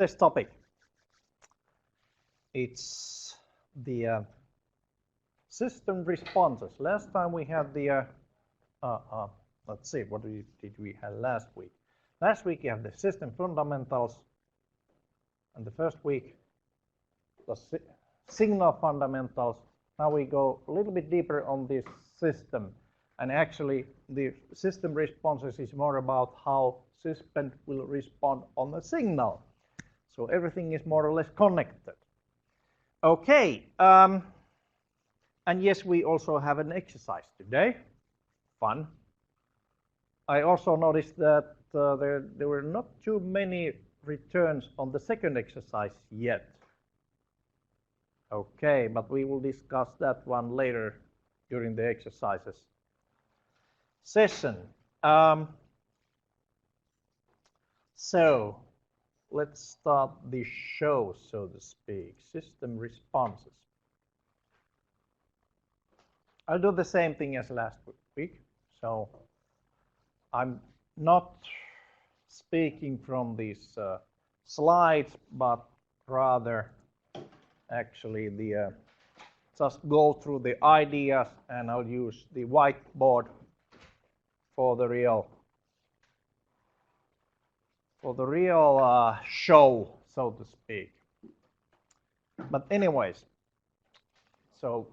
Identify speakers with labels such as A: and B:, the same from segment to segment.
A: This topic. It's the system responses. Last time we had the, let's see, what did we have last week? Last week you have the system fundamentals, and the first week the signal fundamentals. Now we go a little bit deeper on this system, and actually the system responses is more about how system will respond on the signal. So everything is more or less connected. Okay, and yes, we also have an exercise today. Fun. I also noticed that there were not too many returns on the second exercise yet. Okay, but we will discuss that one later during the exercises session. So let's start the show, so to speak. System responses. I'll do the same thing as last week. So I'm not speaking from these slides, but rather actually the just go through the ideas, and I'll use the whiteboard for the real show, so to speak. But anyways, so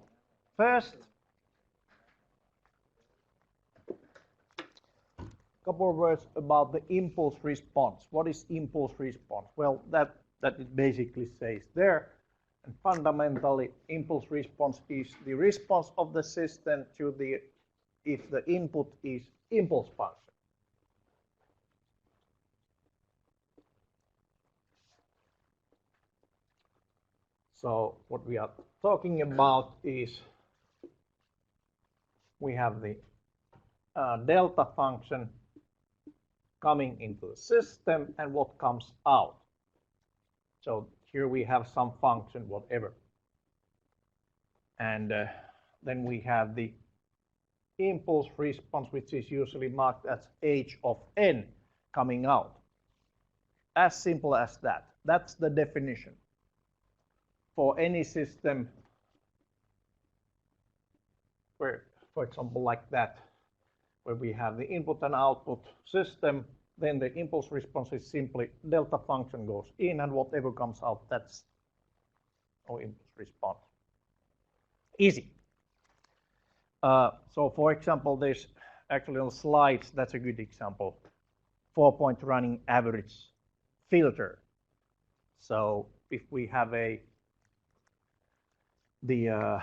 A: first, couple of words about the impulse response. What is impulse response? Well, that it basically says there. And fundamentally, impulse response is the response of the system to the, if the input is impulse function. So what we are talking about is we have the delta function coming into the system and what comes out. So here we have some function, whatever. And then we have the impulse response, which is usually marked as h of n coming out. As simple as that. That's the definition for any system where, for example, like that, where we have the input and output system, then the impulse response is simply delta function goes in, and whatever comes out, that's our impulse response. Easy. So for example, there's actually on slides, that's a good example. 4-point running average filter. So if we have the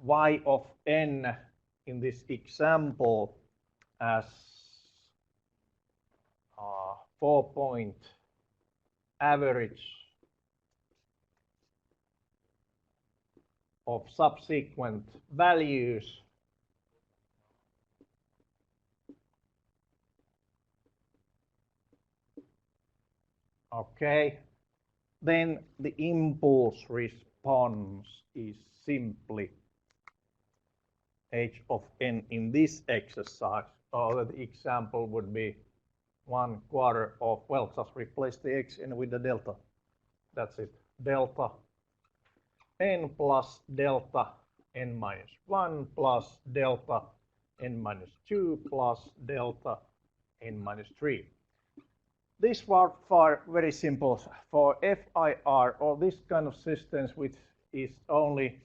A: y of n in this example as 4-point average of subsequent values, okay, then the impulse response is simply h of n in this exercise, or the example would be 1/4 of, well, just replace the x in with the delta. That's it. Delta n plus delta n minus 1 plus delta n minus 2 plus delta n minus 3. This was for very simple. For FIR or this kind of systems which is only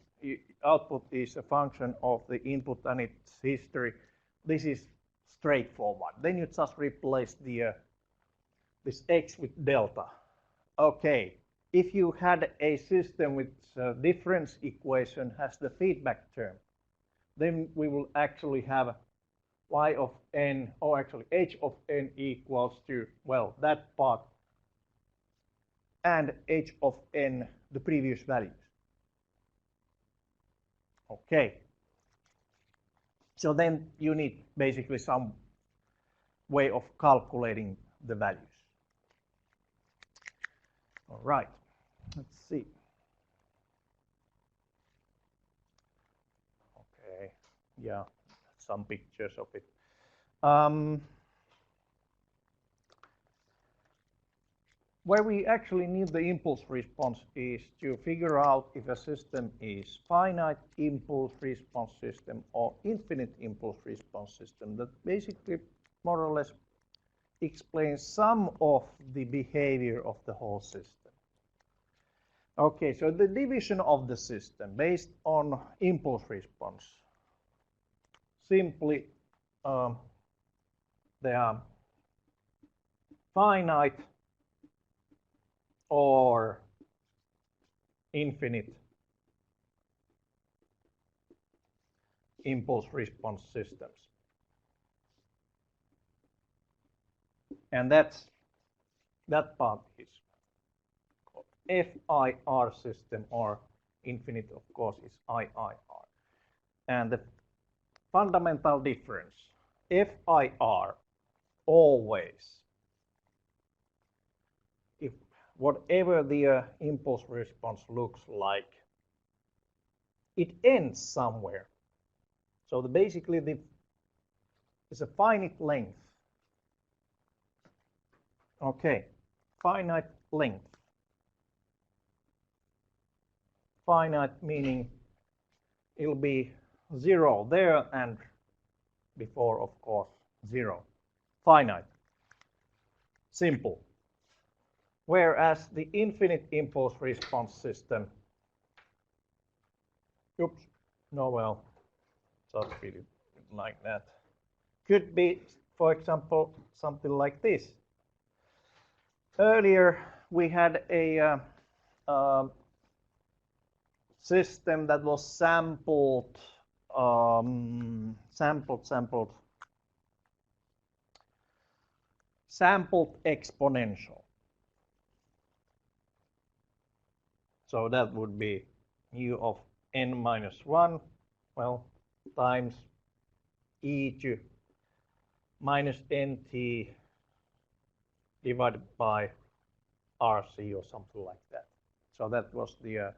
A: output is a function of the input and its history, this is straightforward. Then you just replace the this x with delta. Okay, if you had a system with difference equation has the feedback term, then we will actually have y of n, or actually h of n equals to, well, that part and h of n, the previous values. Okay. So then you need basically some way of calculating the values. All right, let's see. Okay, yeah, some pictures of it. where we actually need the impulse response is to figure out if a system is finite impulse response system or infinite impulse response system. That basically more or less explains some of the behavior of the whole system. Okay, so the division of the system based on impulse response. Simply, they are finite or infinite impulse response systems. And that part is called FIR system, or infinite, of course, is IIR. And the fundamental difference, FIR always, if whatever the impulse response looks like, it ends somewhere. So basically it's a finite length. Okay, finite length. Finite meaning it'll be 0 there and before, of course, 0. Finite. Simple. Whereas the infinite impulse response system, oops, no, well, just really like that. Could be, for example, something like this. Earlier, we had a system that was sampled exponential. So that would be u of n minus 1, well, times e to minus nt divided by RC or something like that. So that was the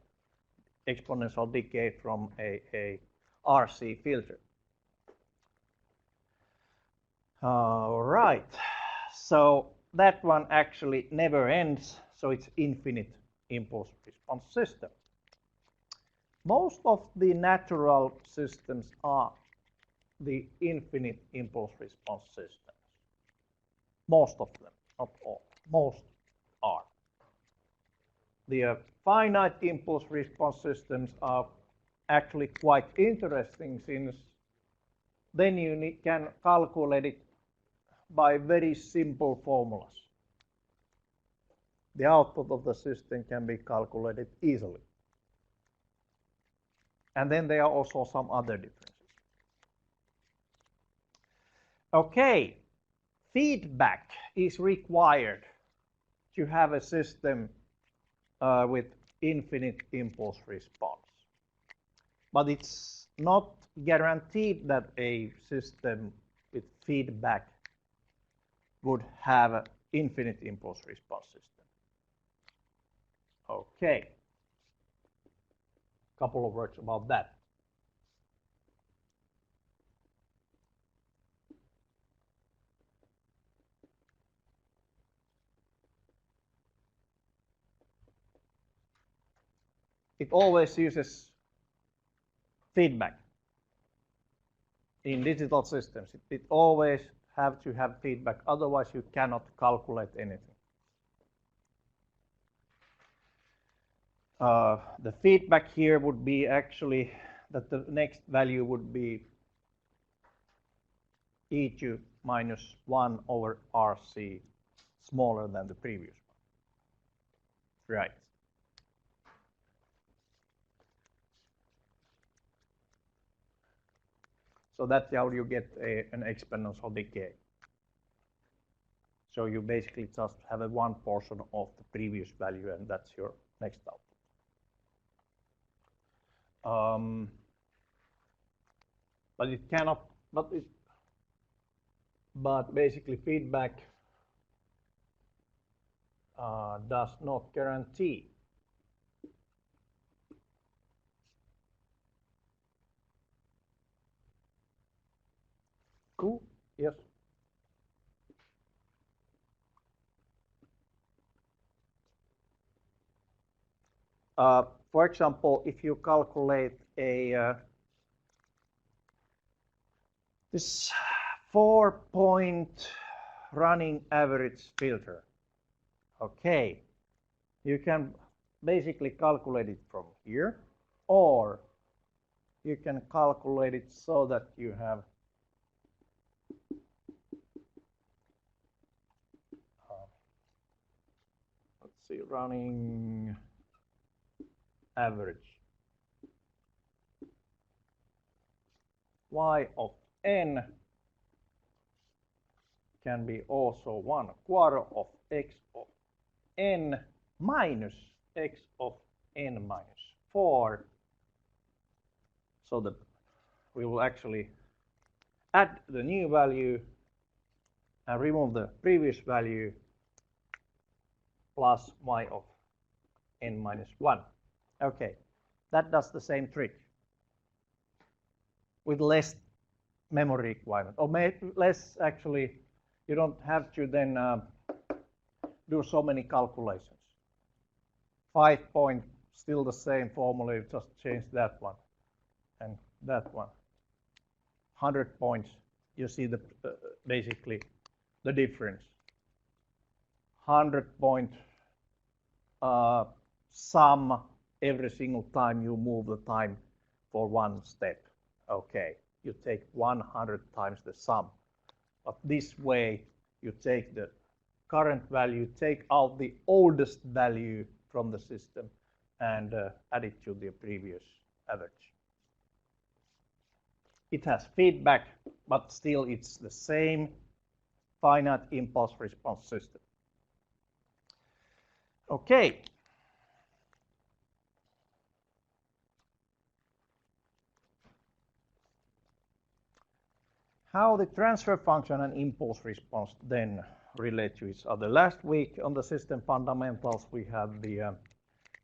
A: exponential decay from a RC filter. All right, so that one actually never ends, so it's infinite impulse response system. Most of the natural systems are the infinite impulse response systems. Most of them, not all, most are. The finite impulse response systems are actually quite interesting, since then you can calculate it by very simple formulas. The output of the system can be calculated easily. And then there are also some other differences. Okay, feedback is required to have a system with infinite impulse response. But it's not guaranteed that a system with feedback would have an infinite impulse response system. Okay, a couple of words about that. It always uses feedback in digital systems. It always have to have feedback, otherwise you cannot calculate anything. The feedback here would be actually that the next value would be e to minus 1 over RC, smaller than the previous one. Right. So that's how you get an exponential decay. So you basically just have a one portion of the previous value, and that's your next output. But it cannot, but basically feedback does not guarantee Cool. Yes. For example, if you calculate this 4-point running average filter, okay, you can basically calculate it from here, or you can calculate it so that you have let's see, running average y of n can be also 1/4 of x of n minus x of n minus 4, so that we will actually add the new value and remove the previous value plus y of n minus 1. Okay, that does the same trick with less memory requirement, or less actually. You don't have to then do so many calculations. 5 point, still the same formula, you just change that one and that one. 100 points, you see the basically the difference. 100-point sum every single time you move the time for one step. Okay, you take 100 times the sum. But this way, you take the current value, take out the oldest value from the system, and add it to the previous average. It has feedback, but still it's the same finite impulse response system. Okay. How the transfer function and impulse response then relate to each other. Last week on the system fundamentals, we had the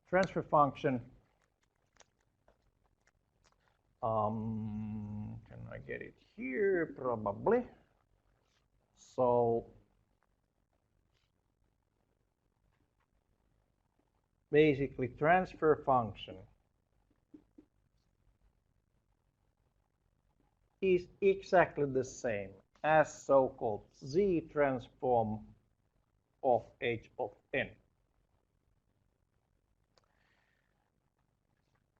A: transfer function. Can I get it here? Probably. So basically, transfer function is exactly the same as so-called Z transform of H of n.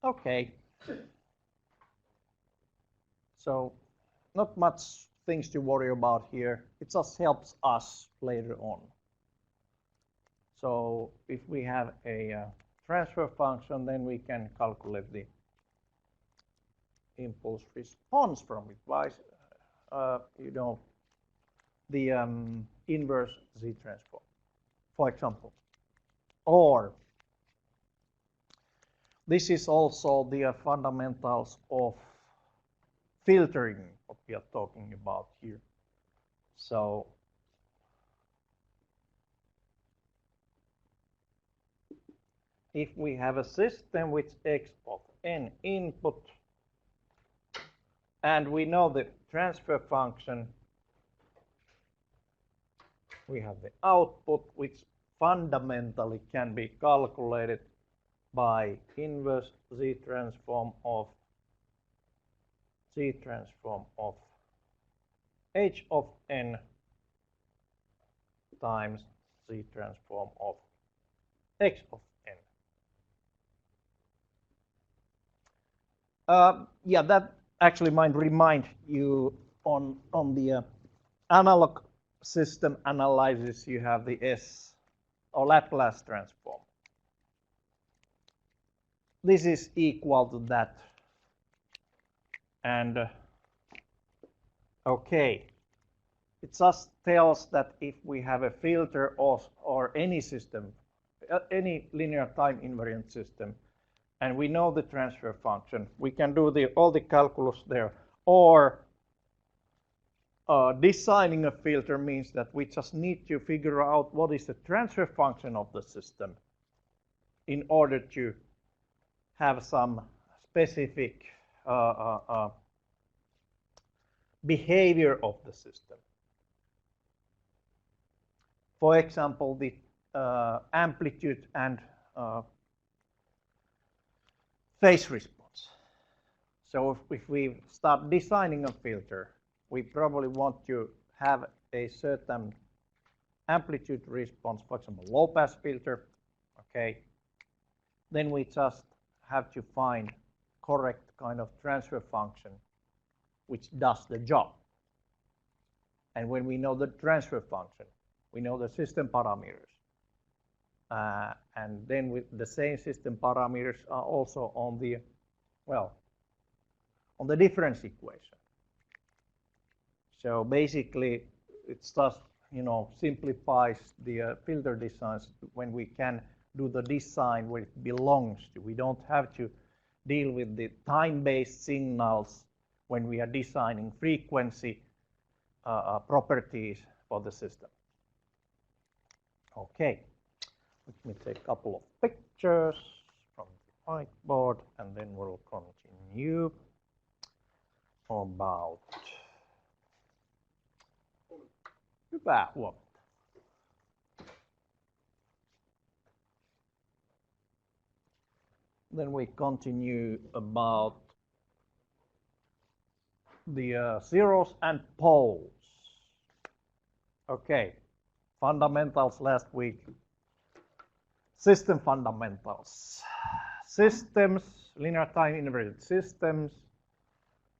A: Okay. So not much things to worry about here. It just helps us later on. So if we have a transfer function, then we can calculate the impulse response from it. Why, you know, the inverse Z transform, for example. Or this is also the fundamentals of filtering, what we are talking about here. So if we have a system with x of n input, and we know the transfer function, we have the output, which fundamentally can be calculated by inverse Z transform of H of n times Z transform of X of n. Yeah, that actually might remind you on the analog system analysis, you have the S or Laplace transform. This is equal to that. And okay, it just tells that if we have a filter or any system, any linear time invariant system, and we know the transfer function, we can do all the calculus there. Or designing a filter means that we just need to figure out what is the transfer function of the system in order to have some specific behavior of the system. For example, the amplitude and phase response. So if we start designing a filter, we probably want to have a certain amplitude response, for example, low pass filter, okay? Then we just have to find correct kind of transfer function which does the job. And when we know the transfer function, we know the system parameters. And then with the same system parameters are also on the, well, on the difference equation. So basically, it's just, you know, simplifies the filter designs when we can do the design where it belongs to. We don't have to deal with the time-based signals when we are designing frequency properties for the system. Okay, let me take a couple of pictures from the whiteboard and then we'll continue about what? Then we continue about the zeros and poles. Okay, fundamentals last week. System fundamentals. Systems, linear time inverted systems,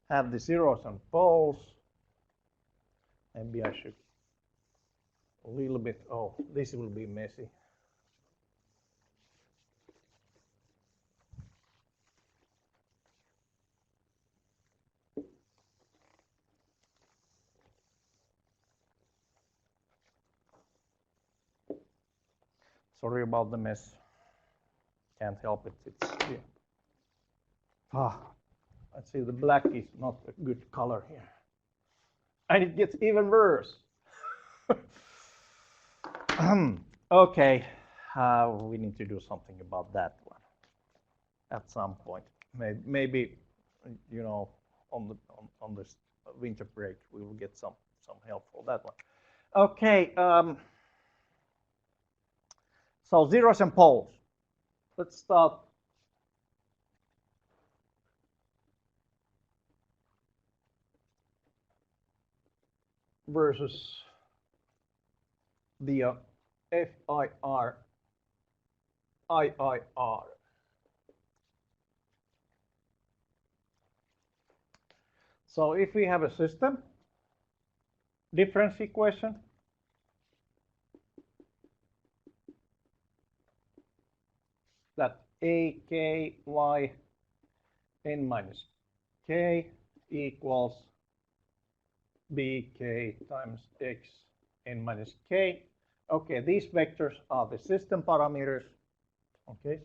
A: have the zeros and poles. Maybe I should a little bit, oh, this will be messy. Sorry about the mess. Can't help it. It's here. Let's see, the black is not a good color here. And it gets even worse. Okay, we need to do something about that one at some point. Maybe you know, on this winter break, we will get some help for that one. Okay, so zeros and poles. Let's start. Versus the FIR, IIR. So if we have a system, difference equation, that a k y n minus k equals bk times x n minus k. Okay, these vectors are the system parameters. Okay,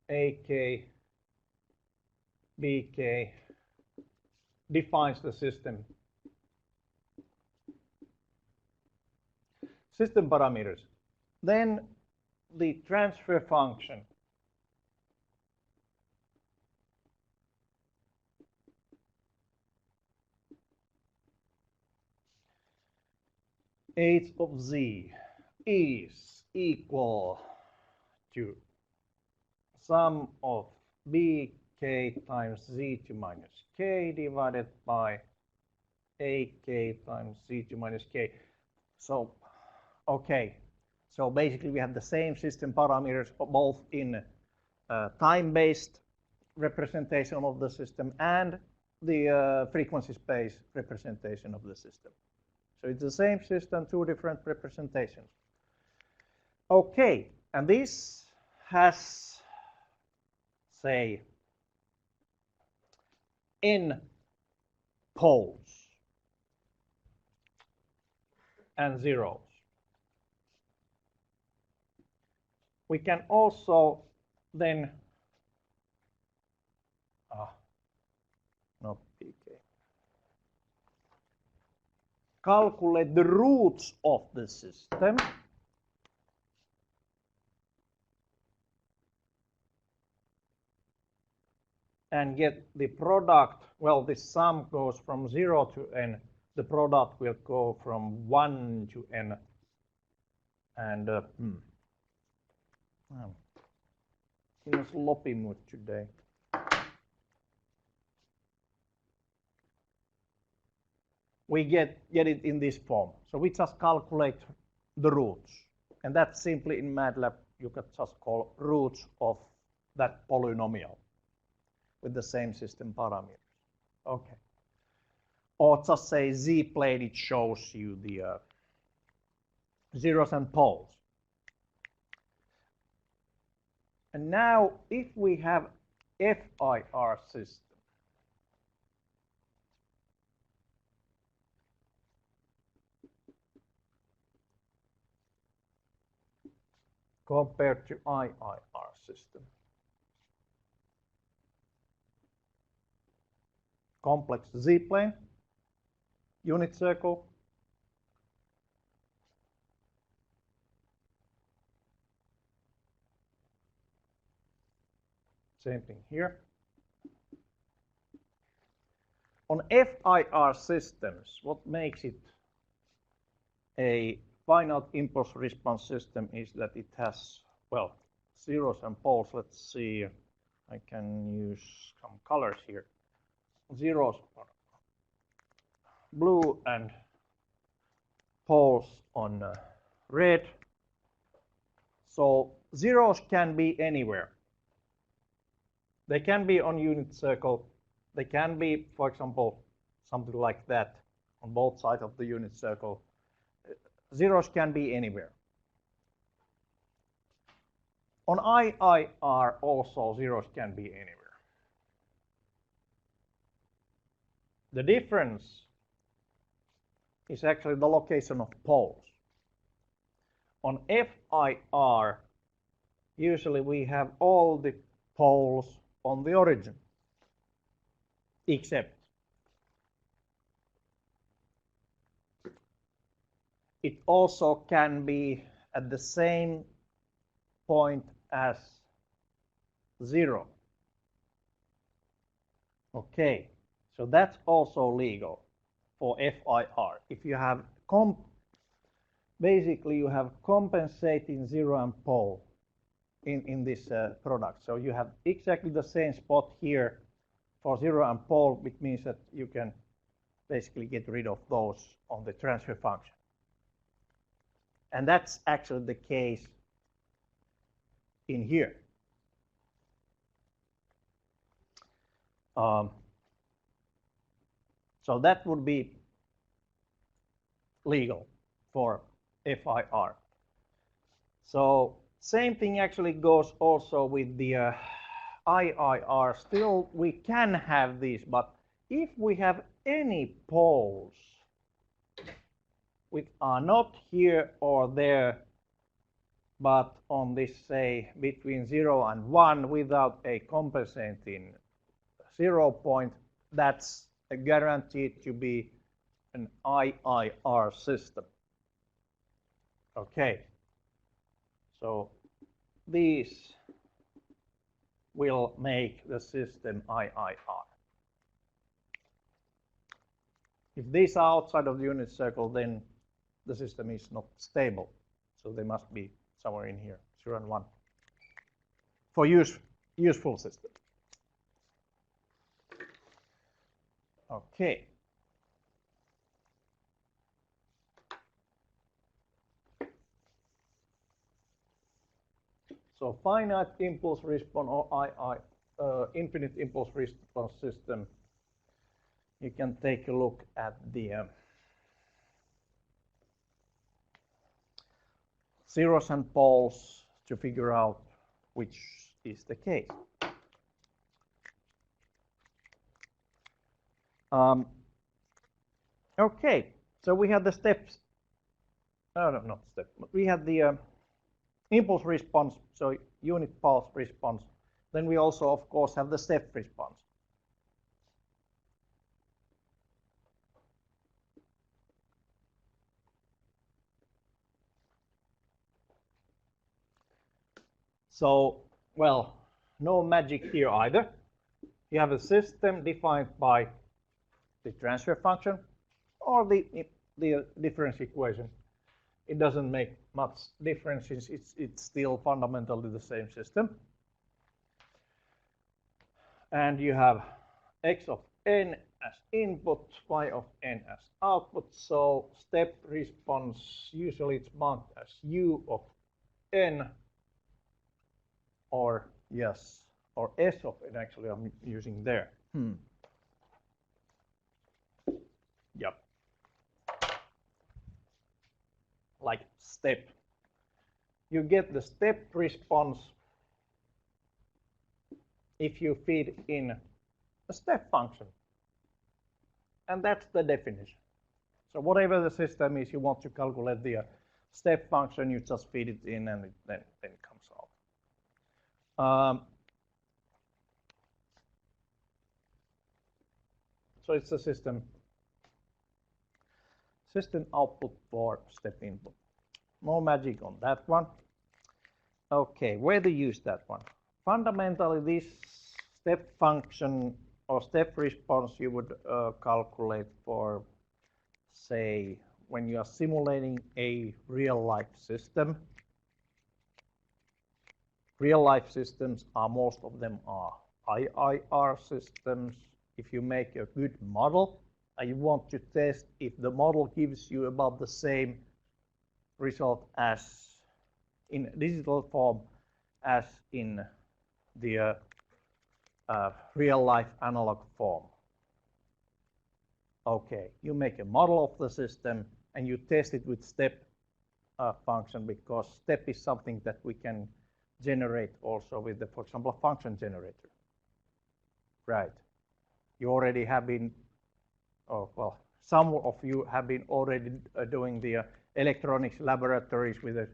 A: ak, bk defines the system. System parameters. Then the transfer function. H of z is equal to sum of bk times z to minus k divided by ak times z to minus k. So, okay, so basically we have the same system parameters both in time-based representation of the system and the frequency space representation of the system. So it's the same system, two different representations. Okay, and this has, say, n poles and zeros. We can also then, not pk, calculate the roots of the system. And get the product, well, the sum goes from 0 to n. The product will go from 1 to n. And in a sloppy mood today. We get it in this form. So we just calculate the roots. And that's simply in MATLAB, you can just call roots of that polynomial with the same system parameters. Okay. Or just say z-plane, it shows you the zeros and poles. And now, if we have FIR system, compared to IIR system, complex z-plane, unit circle, same thing here. On FIR systems, what makes it a finite impulse response system is that it has, well, zeros and poles. Let's see, I can use some colors here. Zeros are blue and poles on red. So zeros can be anywhere. They can be on unit circle. They can be, for example, something like that on both sides of the unit circle. Zeros can be anywhere. On IIR also zeros can be anywhere. The difference is actually the location of poles. On FIR, usually we have all the poles on the origin, except it also can be at the same point as 0. Okay, so that's also legal for FIR. If you have basically you have compensating zero and pole in this product. So you have exactly the same spot here for zero and pole, which means that you can basically get rid of those on the transfer function. And that's actually the case in here. So that would be legal for FIR. So same thing actually goes also with the IIR. Still, we can have these, but if we have any poles which are not here or there, but on this, say, between 0 and 1 without a compensating 0 point, that's guaranteed to be an IIR system. Okay, so these will make the system IIR. If these are outside of the unit circle, then the system is not stable. So they must be somewhere in here, 0 and 1, for useful system. Okay. So finite impulse response or infinite impulse response system, you can take a look at the zeros and poles to figure out which is the case. Okay, so we have the steps. No, not step. We have the impulse response, so unit pulse response. Then we also, of course, have the step response. So, well, no magic here either. You have a system defined by the transfer function or the difference equation. It doesn't make much difference. It's still fundamentally the same system. And you have x of n as input, y of n as output. So step response, usually it's marked as u of n, or yes, or s of n, actually I'm using there. Yep. Like step. You get the step response if you feed in a step function. And that's the definition. So whatever the system is, you want to calculate the step function, you just feed it in and then it comes out. So it's a system output for step input. No magic on that one. Okay, where to use that one? Fundamentally, this step function or step response you would calculate for, say, when you are simulating a real-life system. Real-life systems are, most of them are IIR systems. If you make a good model and you want to test if the model gives you about the same result as in digital form as in the real-life analog form. Okay, you make a model of the system and you test it with step function, because step is something that we can generate also with the, for example, a function generator. Right. You already have been, oh, well, some of you have been already doing the electronics laboratories with a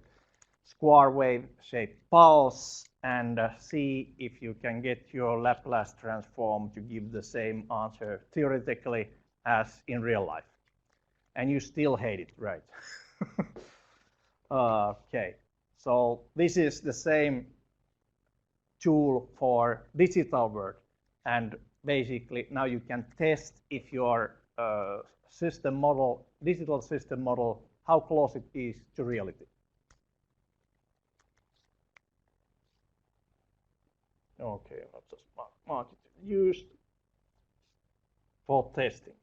A: square wave shaped pulse and see if you can get your Laplace transform to give the same answer theoretically as in real life. And you still hate it, right? Okay, so this is the same tool for digital world, and basically now you can test if your system model, digital system model, how close it is to reality. Okay, I'll just mark it used for testing.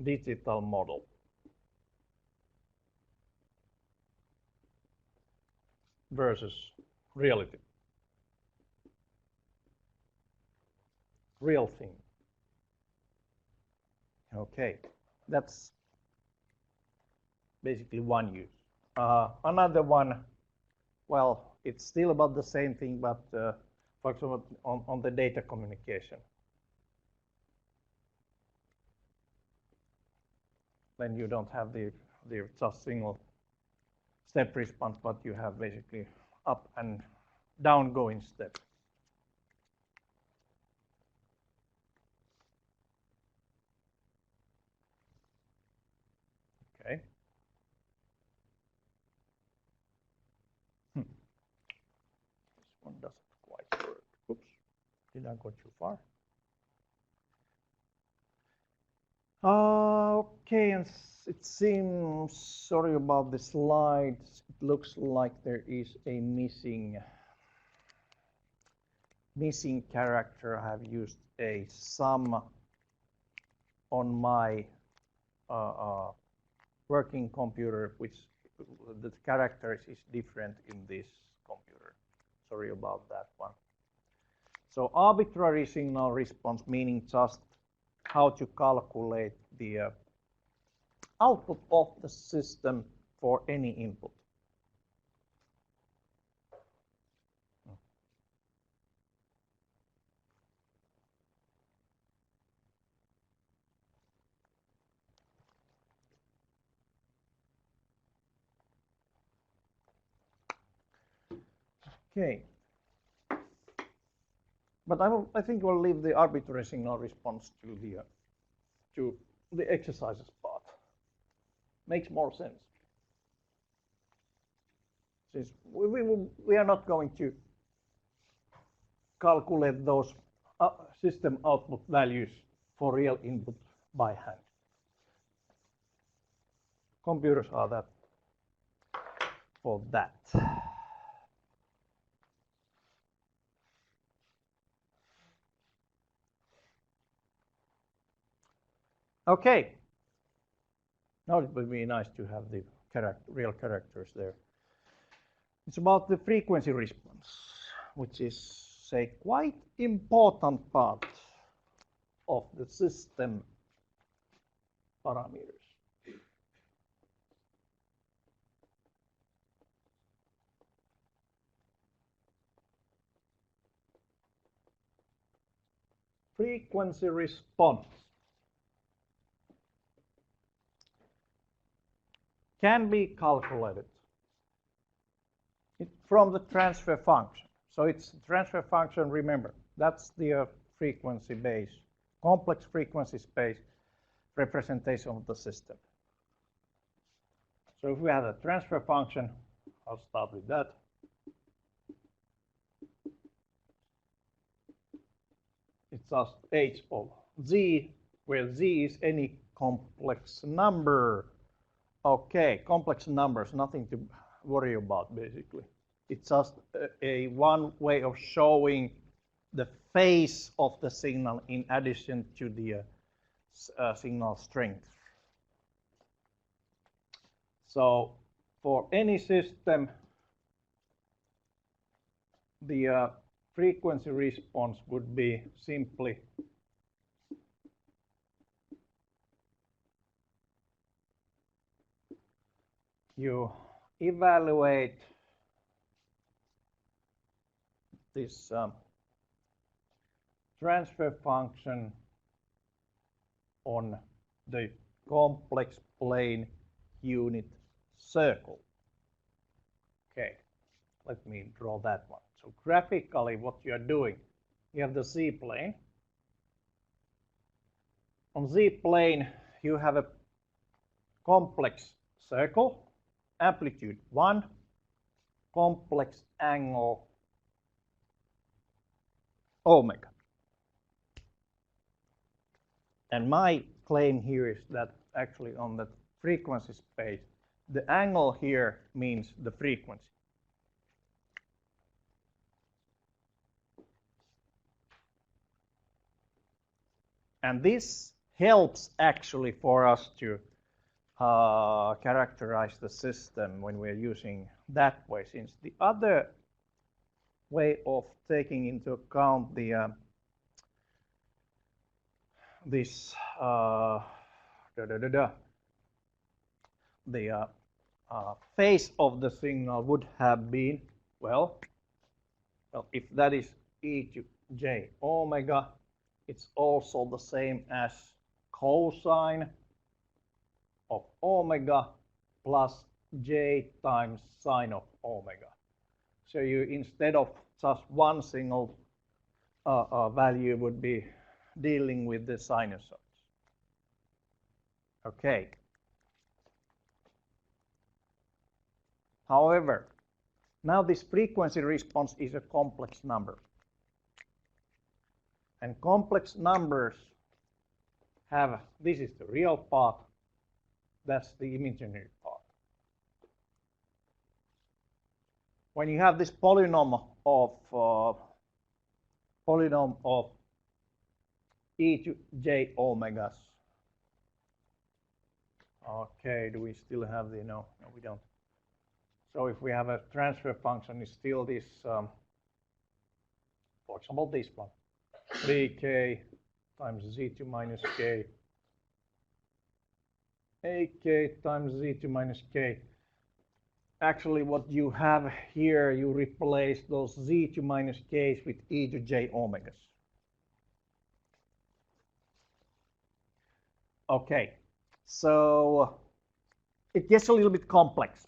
A: Digital model. Versus reality. Real thing. Okay, that's basically one use. Another one, well, it's still about the same thing, but for example, on the data communication. Then you don't have the just single step response, but you have basically up and down going step. Okay. This one doesn't quite work. Oops, did I go too far? Okay, and it seems, sorry about the slides, it looks like there is a missing character. I have used a sum on my working computer, which the character is different in this computer. Sorry about that one. So arbitrary signal response, meaning just how to calculate the output of the system for any input. Okay. But I think we'll leave the arbitrary signal response to the exercises part. Makes more sense. Since we are not going to calculate those system output values for real input by hand. Computers are that for that. Okay. Now it would be nice to have the real characters there. It's about the frequency response, which is a quite important part of the system parameters. Frequency response can be calculated from the transfer function. So it's transfer function, remember, that's the frequency base, complex frequency space representation of the system. So if we have a transfer function, I'll start with that. It's just h of z, where z is any complex number. Okay, complex numbers, nothing to worry about basically. It's just a one way of showing the phase of the signal in addition to the signal strength. So for any system, the frequency response would be simply you evaluate this transfer function on the complex plane unit circle. Okay, let me draw that one. So graphically what you are doing, you have the z-plane. On z-plane you have a complex circle, amplitude 1, complex angle omega. And my claim here is that actually on the frequency space, the angle here means the frequency. And this helps actually for us to characterize the system when we're using that way, since the other way of taking into account the phase of the signal would have been, well, if that is e to j omega, it's also the same as cosine of omega plus j times sine of omega. So you, instead of just one single value, would be dealing with the sinusoids. Okay. However, now this frequency response is a complex number. And complex numbers have, this is the real part, that's the imaginary part. When you have this polynomial of e to j omegas. Okay, do we still have the, no, we don't. So if we have a transfer function, it's still this, for example, this one, 3k times z2 minus k, ak times z2 minus k. Actually, what you have here, you replace those z2 minus k's with e to j omegas. Okay, so it gets a little bit complex.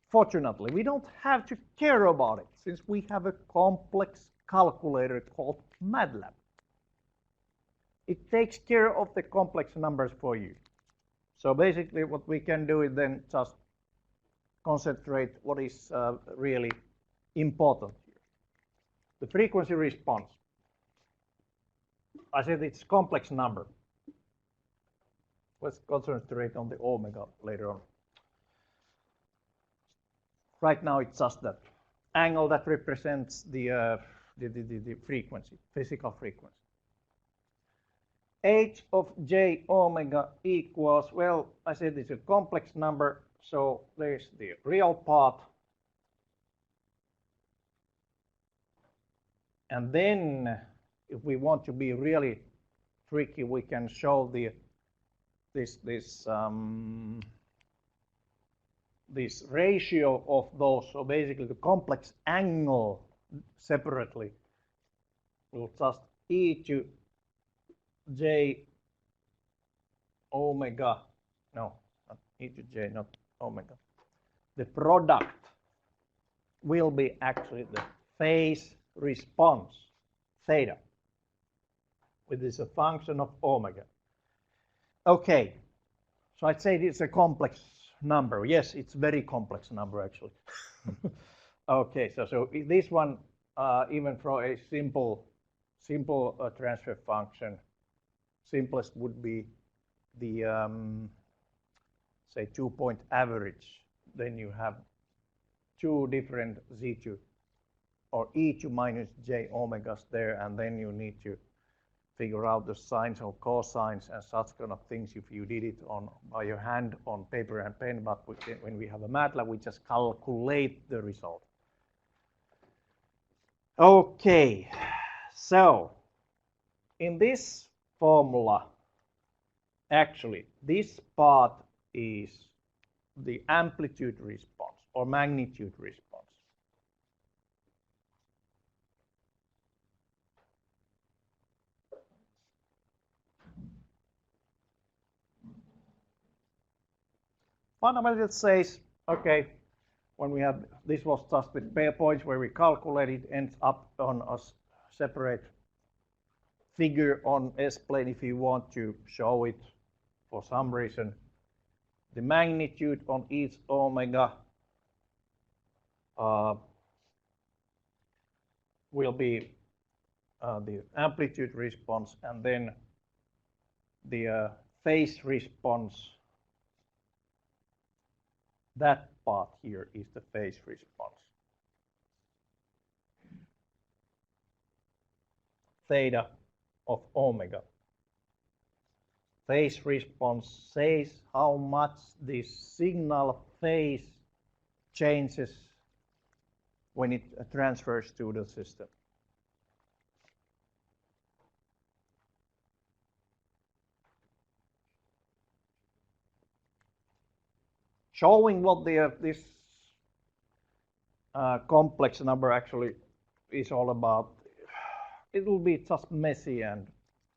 A: Fortunately, we don't have to care about it since we have a complex calculator called MATLAB. It takes care of the complex numbers for you. So basically what we can do is then just concentrate what is really important here. The frequency response. I said it's a complex number. Let's concentrate on the omega later on. Right now it's just that angle that represents the frequency, physical frequency. h of j omega equals, well, I said it's a complex number, so there's the real part. And then if we want to be really tricky, we can show this ratio of those. So basically the complex angle separately will just e to j omega, no, not e to j, not omega. The product will be actually the phase response, theta, which is a function of omega. Okay, so I'd say it's a complex number. Yes, it's a very complex number actually. Okay, so this one, even for a simple transfer function, simplest would be the say 2-point average. Then you have two different z2 or e2 minus j omegas there, and then you need to figure out the sines or cosines and such kind of things if you did it by your hand on paper and pen. But when we have a MATLAB, we just calculate the result. Okay, so in this formula, actually, this part is the amplitude response or magnitude response. Fundamentally, it says, okay, when we have, this was just with pair points where we calculated, ends up on a separate figure on S-plane if you want to show it for some reason. The magnitude on each omega will be the amplitude response, and then the phase response. That part here is the phase response. Theta of omega. Phase response says how much the signal phase changes when it transfers to the system. Showing what this complex number actually is all about, it will be just messy and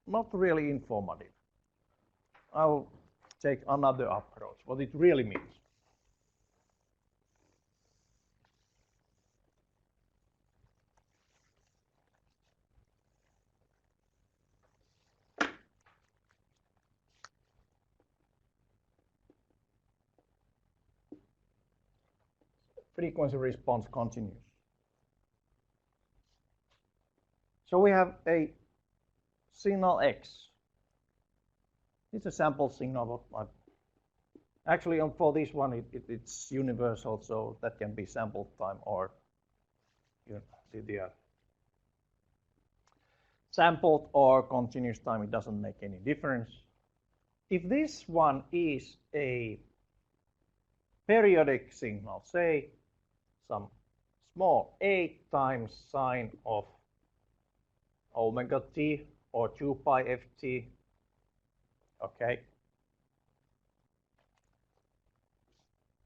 A: not really informative. I'll take another approach, what it really means. Frequency response continues. So we have a signal X. It's a sample signal. Actually, for this one, it's universal, so that can be sample time or the sampled or continuous time. It doesn't make any difference. If this one is a periodic signal, say some small 8 times sine of omega t or 2 pi ft, okay,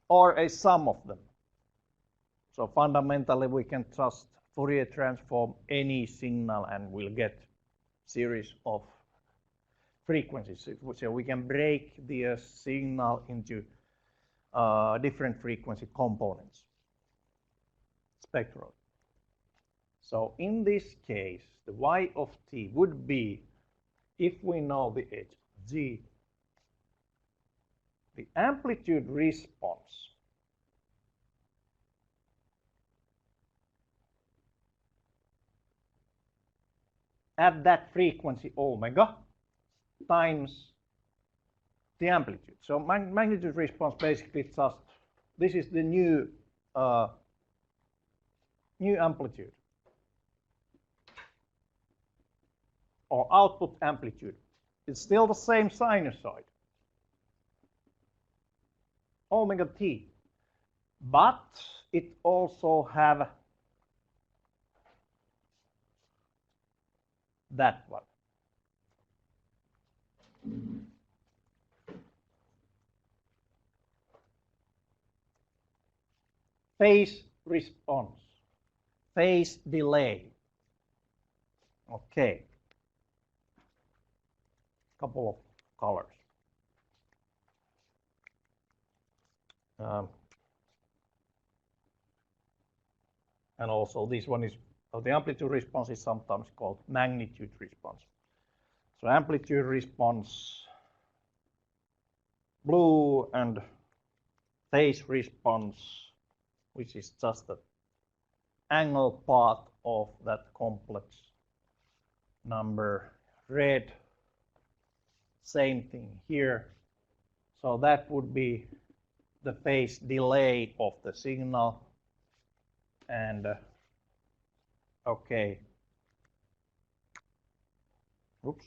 A: or a sum of them. So fundamentally we can just Fourier transform any signal and we'll get series of frequencies. So we can break the signal into different frequency components, spectral. So in this case, the y of t would be, if we know the h, g, the amplitude response at that frequency omega times the amplitude. So magnitude response basically just, this is the new amplitude or output amplitude It's still the same sinusoid, omega t, but it also have that one. Phase response, phase delay. Okay, couple of colors. And also this one is, the amplitude response is sometimes called magnitude response. So amplitude response, blue, and phase response, which is just the angle part of that complex number, red, same thing here. So that would be the phase delay of the signal. And okay, oops,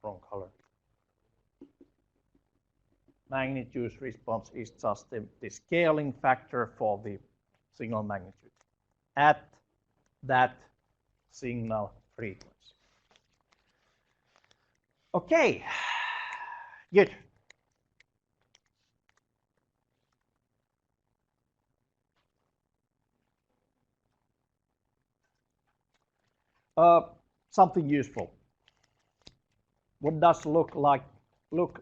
A: wrong color. Magnitude response is just the scaling factor for the signal magnitude at that signal frequency. Okay, good. Something useful. What does look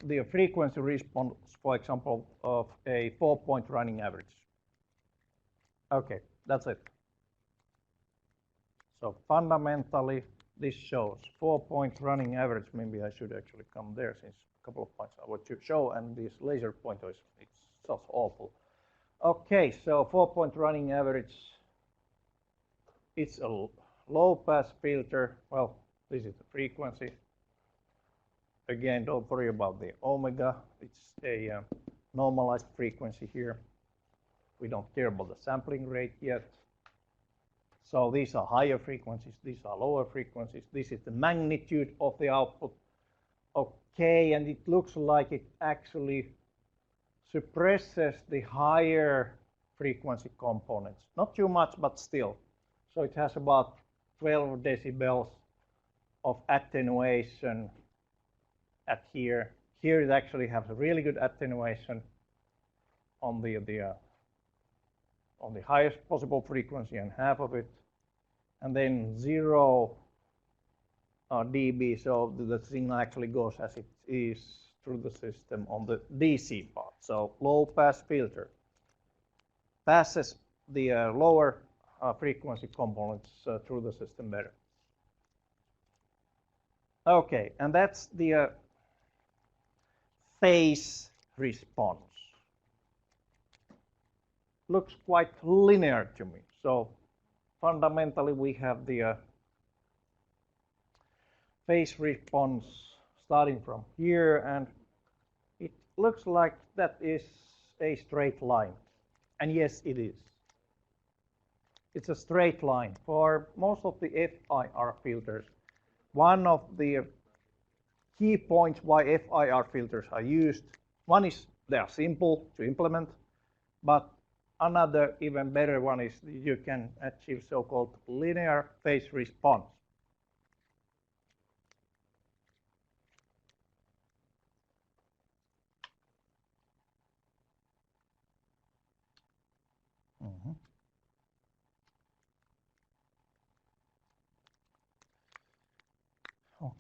A: the frequency response, for example, of a 4-point running average? Okay, that's it. So fundamentally, this shows 4-point running average. Maybe I should actually come there, since a couple of points I want to show, and this laser pointer is just awful. Okay, so 4-point running average. It's a low-pass filter. Well, this is the frequency. Again, don't worry about the omega. It's a normalized frequency here. We don't care about the sampling rate yet. So these are higher frequencies, these are lower frequencies. This is the magnitude of the output. Okay, and it looks like it actually suppresses the higher frequency components. Not too much, but still. So it has about 12 decibels of attenuation at here. Here it actually has a really good attenuation on the highest possible frequency and half of it, and then 0 dB, so the signal actually goes as it is through the system on the DC part. So low pass filter passes the lower frequency components through the system better. Okay, and that's the phase response. Looks quite linear to me. So fundamentally, we have the phase response starting from here, and it looks like that is a straight line. And yes, it is. It's a straight line. For most of the FIR filters, one of the key points why FIR filters are used, one is they are simple to implement, but another even better one is you can achieve so-called linear phase response.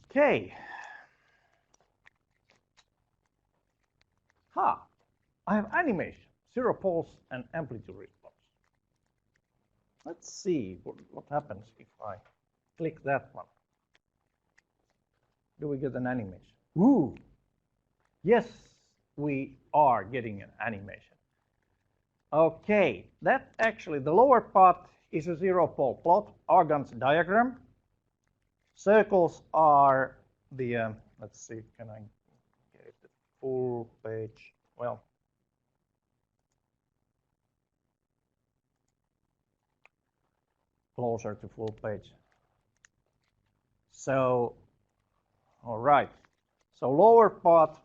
A: Okay. I have animation, zero pulse, and amplitude response. Let's see what happens if I click that one. Do we get an animation? Ooh, yes, we are getting an animation. Okay, that actually, the lower part is a zero pole plot, Argand's diagram. Circles are the, let's see, can I get the full page? Well, closer to full page. So, all right. So lower part,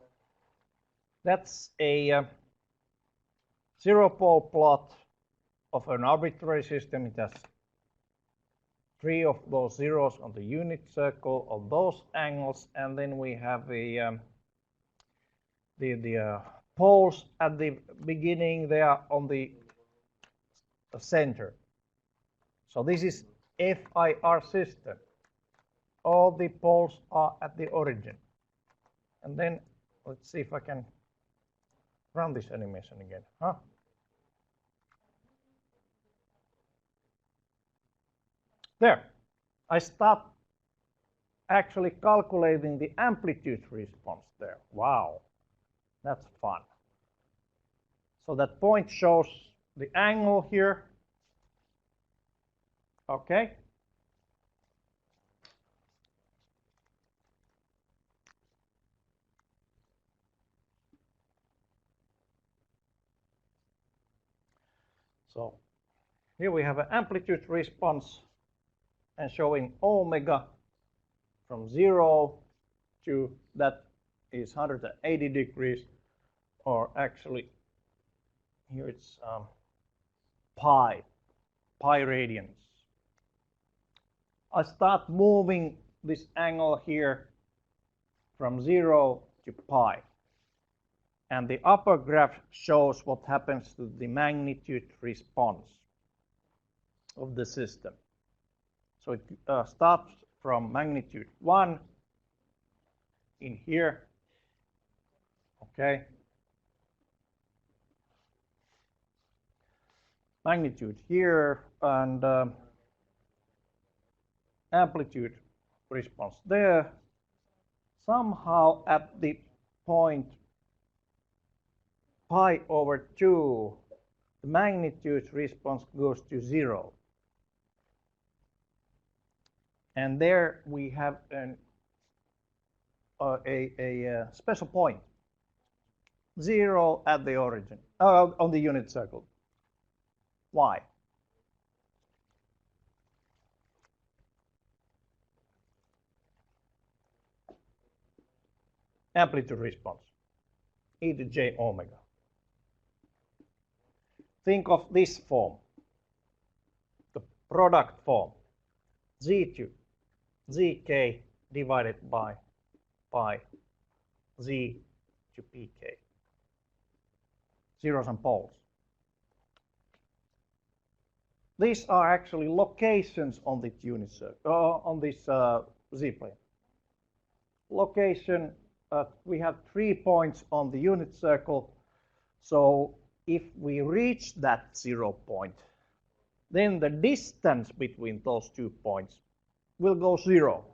A: that's a zero-pole plot of an arbitrary system. It has 3 of those zeros on the unit circle of those angles, and then we have the poles at the beginning. They are on the center. So this is FIR system. All the poles are at the origin. And then let's see if I can run this animation again. There. I start actually calculating the amplitude response there. Wow, that's fun. So that point shows the angle here. Okay. So here we have an amplitude response and showing omega from 0 to that is 180 degrees, or actually here it's pi radians. I start moving this angle here from 0 to pi. And the upper graph shows what happens to the magnitude response of the system. So it starts from magnitude 1 in here, okay? Magnitude here, and amplitude response there. Somehow at the point pi over 2, the magnitude response goes to 0. And there we have a special point, 0 at the origin, on the unit circle. Why? Amplitude response, e to j omega. Think of this form, the product form, z to zk divided by pi z to pk, zeros and poles. These are actually locations on the unit circle, on this z-plane. Location, we have 3 points on the unit circle, so if we reach that 0 point, then the distance between those 2 points will go 0.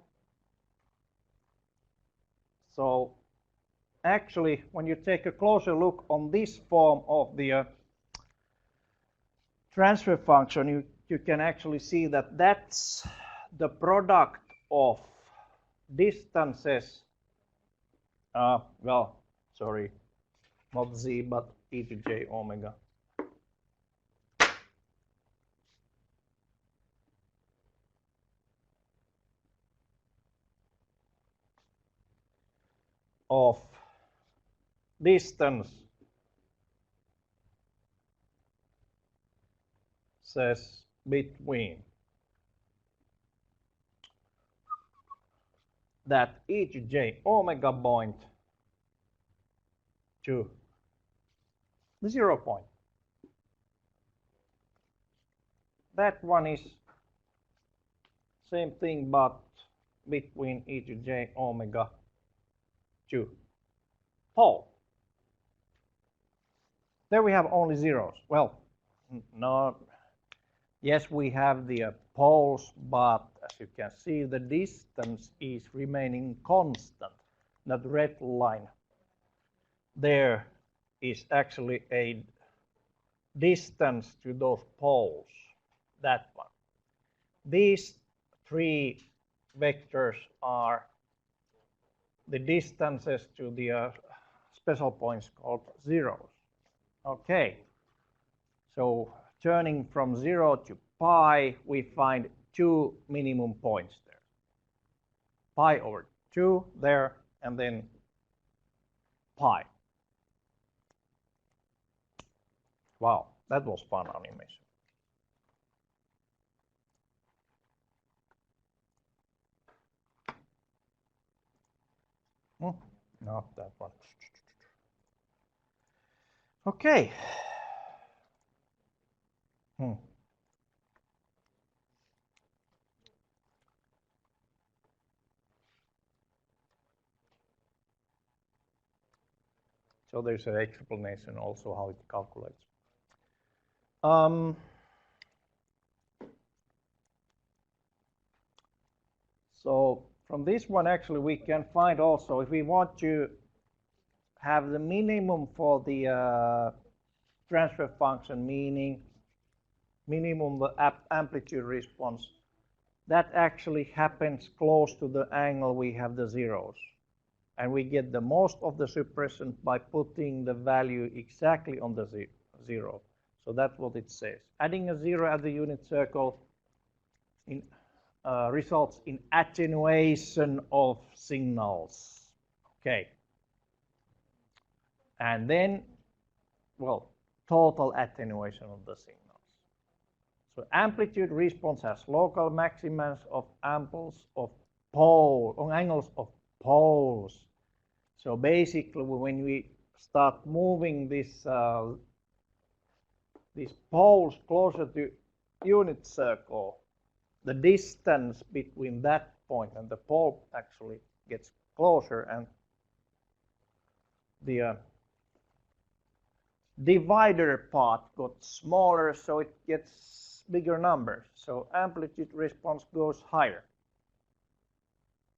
A: So actually, when you take a closer look on this form of the transfer function, you can actually see that that's the product of distances, well, sorry, not z, but e to j omega. Of distance says between that e to j omega point to the 0 point. That one is same thing, but between e to j omega to pole. There we have only zeros. Well, no. Yes, we have the poles, but as you can see, the distance is remaining constant. That red line there is actually a distance to those poles, that one. These 3 vectors are the distances to the special points called zeros. Okay, so turning from 0 to pi, we find 2 minimum points there. Pi over 2 there, and then pi. Wow, that was fun animation. Not that one. Okay. So there's an explanation also how it calculates. So from this one, actually, we can find also if we want to have the minimum for the transfer function, meaning minimum the amplitude response, that actually happens close to the angle we have the zeros. And we get the most of the suppression by putting the value exactly on the zero. So that's what it says. Adding a zero at the unit circle results in attenuation of signals. Okay. And then, well, total attenuation of the signals. So amplitude response has local maximums of angles of poles. So basically, when we start moving these poles closer to unit circle, the distance between that point and the pole actually gets closer, and the divider part got smaller, so it gets bigger numbers. So amplitude response goes higher.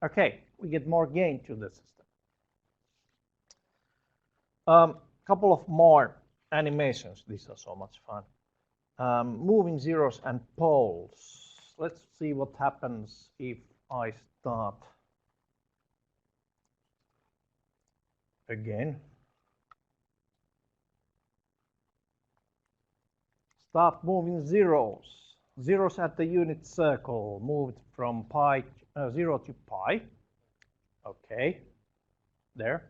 A: Okay, we get more gain to the system. Couple of more animations. These are so much fun. Moving zeros and poles. Let's see what happens if I start again. Start moving zeros. Zeros at the unit circle moved from 0 to pi. Okay, there.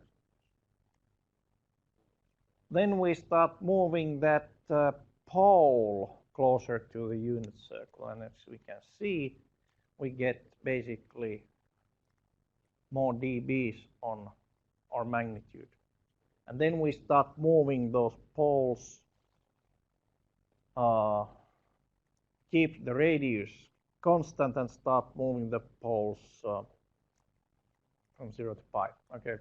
A: Then we start moving that pole closer to the unit circle, and as we can see, we get basically more dBs on our magnitude. And then we start moving those poles, keep the radius constant and start moving the poles from 0 to pi. Okay,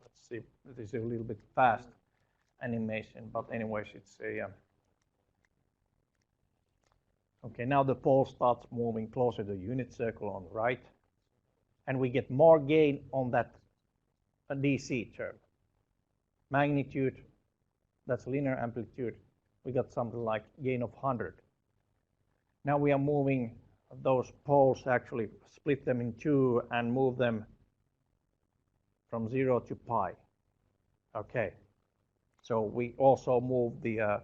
A: let's see. This is a little bit fast animation, but anyways, it's a okay. Now the pole starts moving closer to the unit circle on the right, and we get more gain on that DC term. Magnitude, that's linear amplitude. We got something like gain of 100. Now we are moving those poles, actually split them in two and move them from 0 to pi. Okay. So we also move the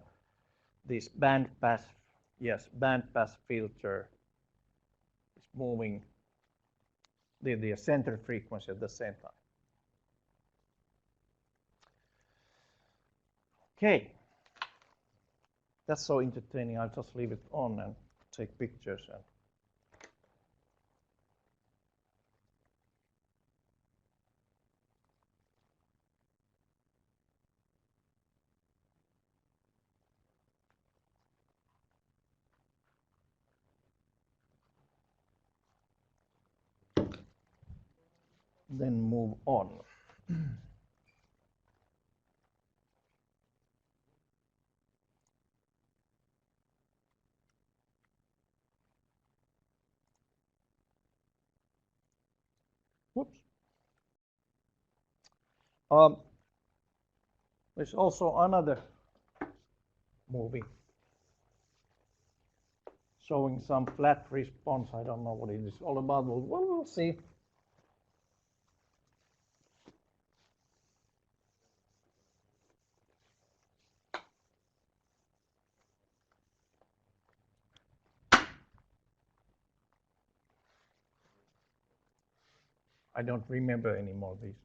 A: this bandpass filter is moving the center frequency at the same time. Okay, that's so entertaining. I'll just leave it on and take pictures and then move on. Whoops. There's also another movie showing some flat response. I don't know what it is all about. Well, we'll see. I don't remember anymore these.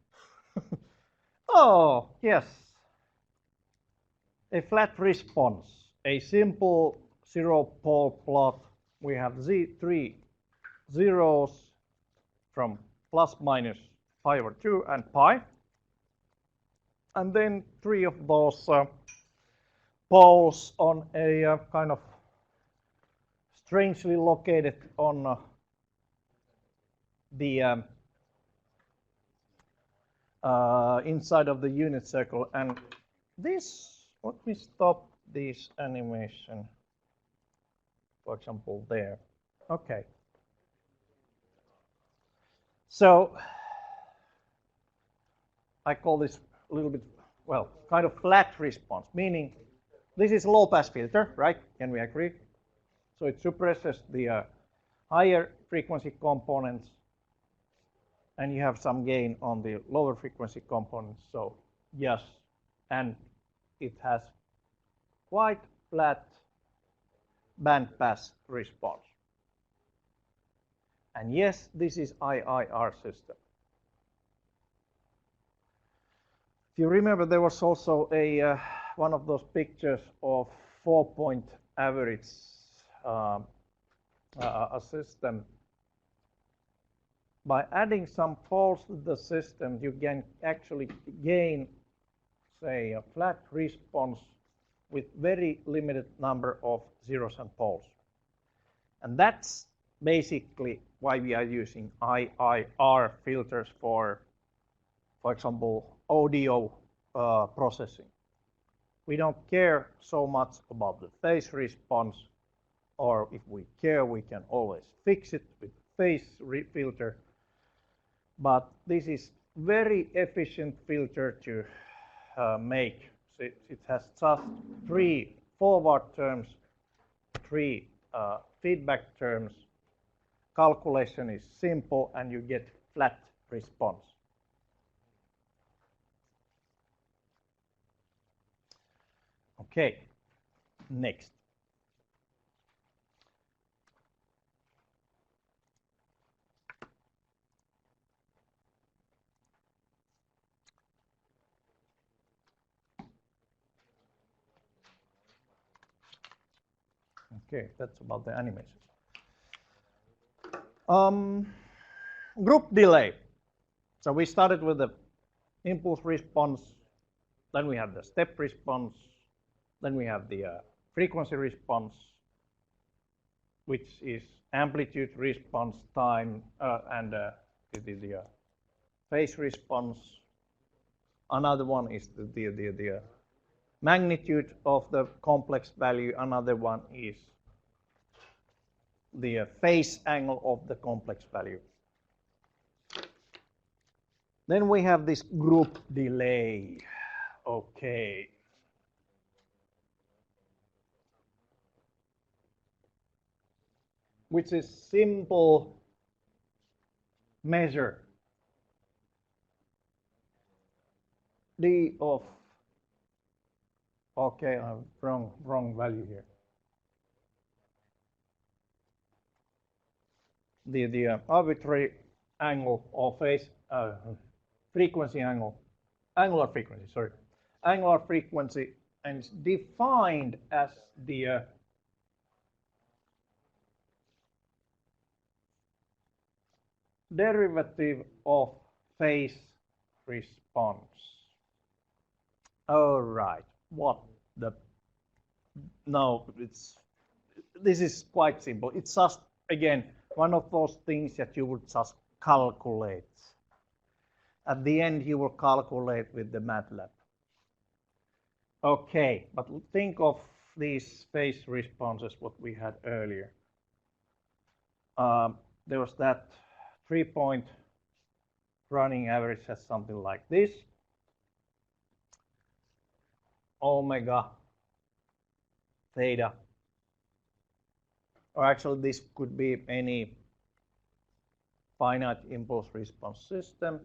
A: Oh, yes. A flat response, a simple zero-pole plot. We have three zeros from plus minus pi over 2 and pi. And then three of those poles on a kind of strangely located on the inside of the unit circle. And this, let me stop this animation, for example, there. Okay. So I call this a little bit, well, kind of flat response, meaning this is low pass filter, right? Can we agree? So it suppresses the higher frequency components, and you have some gain on the lower frequency components. So yes, and it has quite flat band pass response. And yes, this is IIR system. If you remember, there was also a one of those pictures of 4-point average a system. By adding some poles to the system, you can actually gain, say, a flat response with very limited number of zeros and poles. And that's basically why we are using IIR filters for example, audio processing. We don't care so much about the phase response, or if we care, we can always fix it with phase filter. But this is very efficient filter to make. So it has just 3 forward terms, 3 feedback terms. Calculation is simple, and you get flat response. Okay, next. Okay, that's about the animations. Group delay. So we started with the impulse response, then we have the step response, then we have the frequency response, which is amplitude response time, and the phase response. Another one is the magnitude of the complex value. Another one is the phase angle of the complex value. Then we have this group delay. Okay. Which is simple measure d of, okay, I have wrong value here. The arbitrary angle or phase frequency angle, angular frequency, sorry, angular frequency, and it's defined as the derivative of phase response. All right, what the, no, this is quite simple. It's just, again, one of those things that you would just calculate. At the end, you will calculate with the MATLAB. Okay, but think of these phase responses, what we had earlier. There was that 3-point running average has something like this. Omega, theta, or actually this could be any finite impulse response system.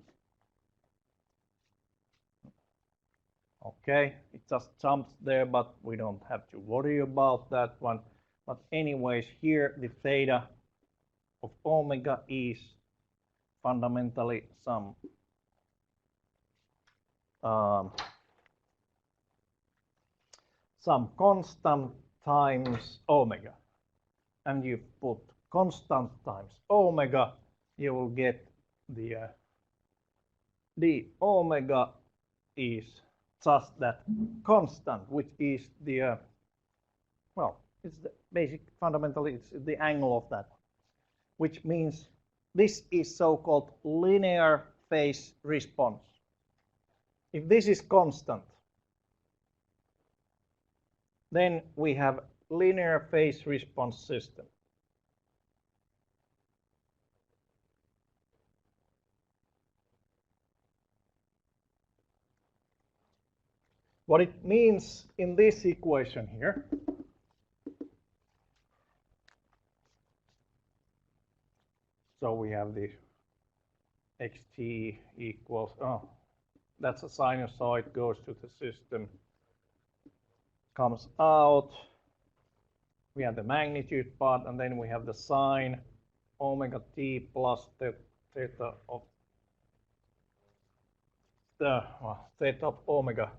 A: Okay, it just jumps there, but we don't have to worry about that one. But anyways, here the theta of omega is fundamentally some some constant times omega, and you put constant times omega, you will get the omega is just that constant, which is the well, it's the basic, fundamentally it's the angle of that, which means this is so-called linear phase response. If this is constant, then we have linear phase response system. What it means in this equation here, so we have the xt equals, that's a sinusoid, goes to the system, comes out, we have the magnitude part, and then we have the sine omega t plus the theta of theta of omega.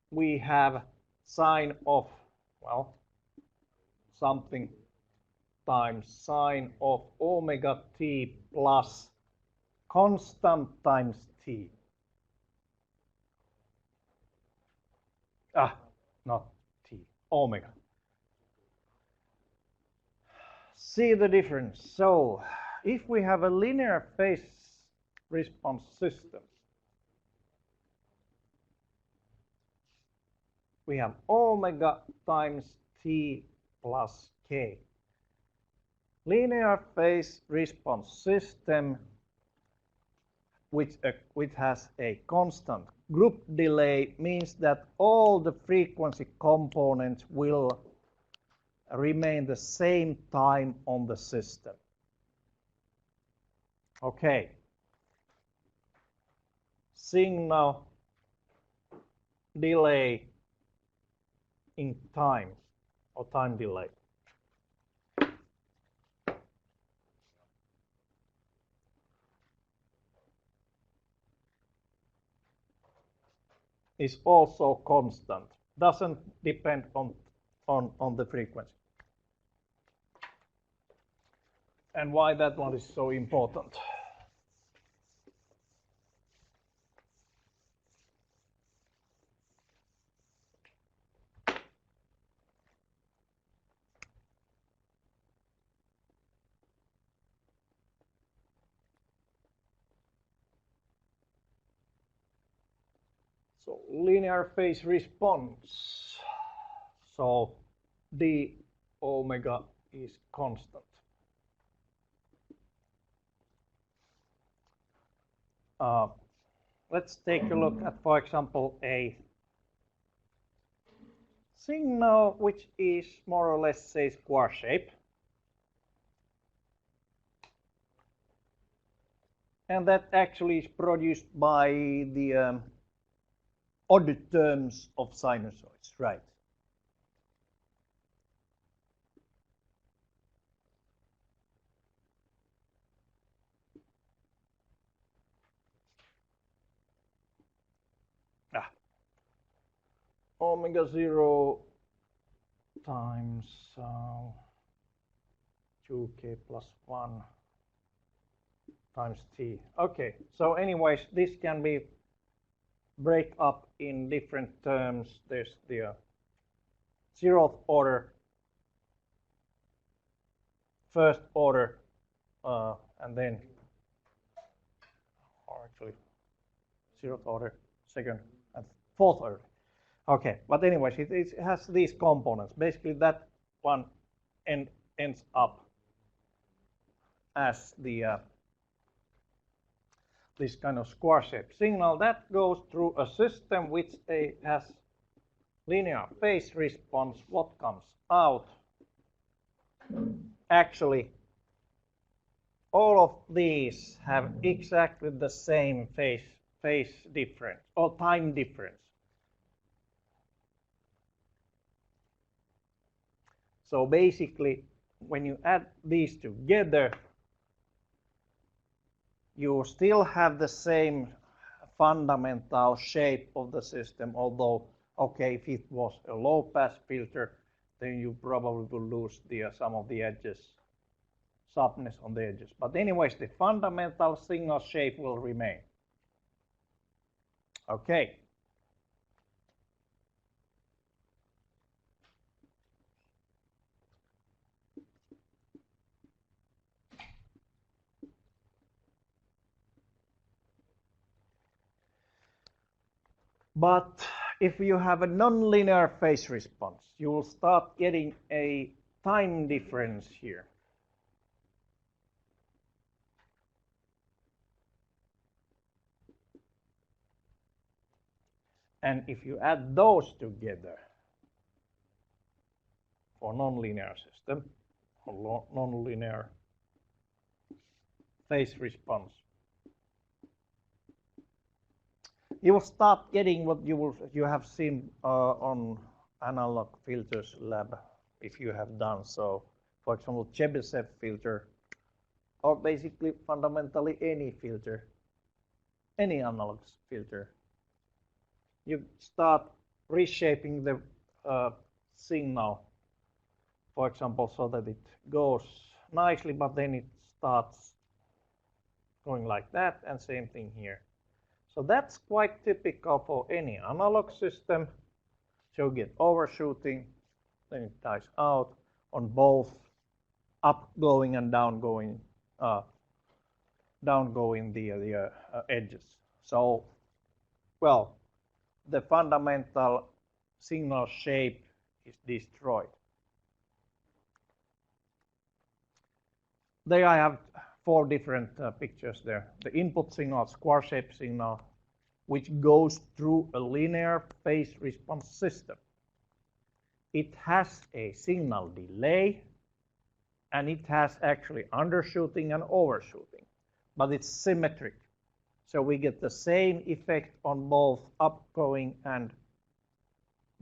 A: We have sine of, well, something times sine of omega t plus constant times t. Not t, omega. See the difference. So if we have a linear phase response system, we have omega times t plus k. Linear phase response system which has a constant group delay means that all the frequency components will remain the same time on the system. Okay. Signal delay in time, or time delay. Is also constant, doesn't depend on the frequency. And why that one is so important? So linear phase response. So d omega is constant. Let's take a look at, for example, a signal which is more or less, say, square shape. And that actually is produced by the odd terms of sinusoids, right? Omega 0 times 2k plus 1 times t. Okay, so anyways, this can be break up in different terms. There's the 0th order, 1st order, and then, or actually 0th order, 2nd and 4th order. Okay, but anyways, it has these components. Basically, that one ends up as the this kind of square shape signal that goes through a system which has linear phase response. What comes out? Actually, all of these have exactly the same phase difference or time difference. So basically, when you add these together, you still have the same fundamental shape of the system, although, okay, if it was a low-pass filter, then you probably will lose some of the edges, sharpness on the edges. But anyways, the fundamental signal shape will remain. Okay. But if you have a nonlinear phase response, you will start getting a time difference here. And if you add those together for nonlinear system, or nonlinear phase response, you will start getting what you have seen on analog filters lab, if you have done so. For example, Chebyshev filter, or basically fundamentally any filter, any analog filter. You start reshaping the signal, for example, so that it goes nicely, but then it starts going like that, and same thing here. So that's quite typical for any analog system. So you get overshooting, then it dies out on both upgoing and downgoing the edges. So, well, the fundamental signal shape is destroyed. There I have 4 different pictures there. The input signal, square shape signal, which goes through a linear phase response system. It has a signal delay, and it has actually undershooting and overshooting, but it's symmetric. So we get the same effect on both upgoing and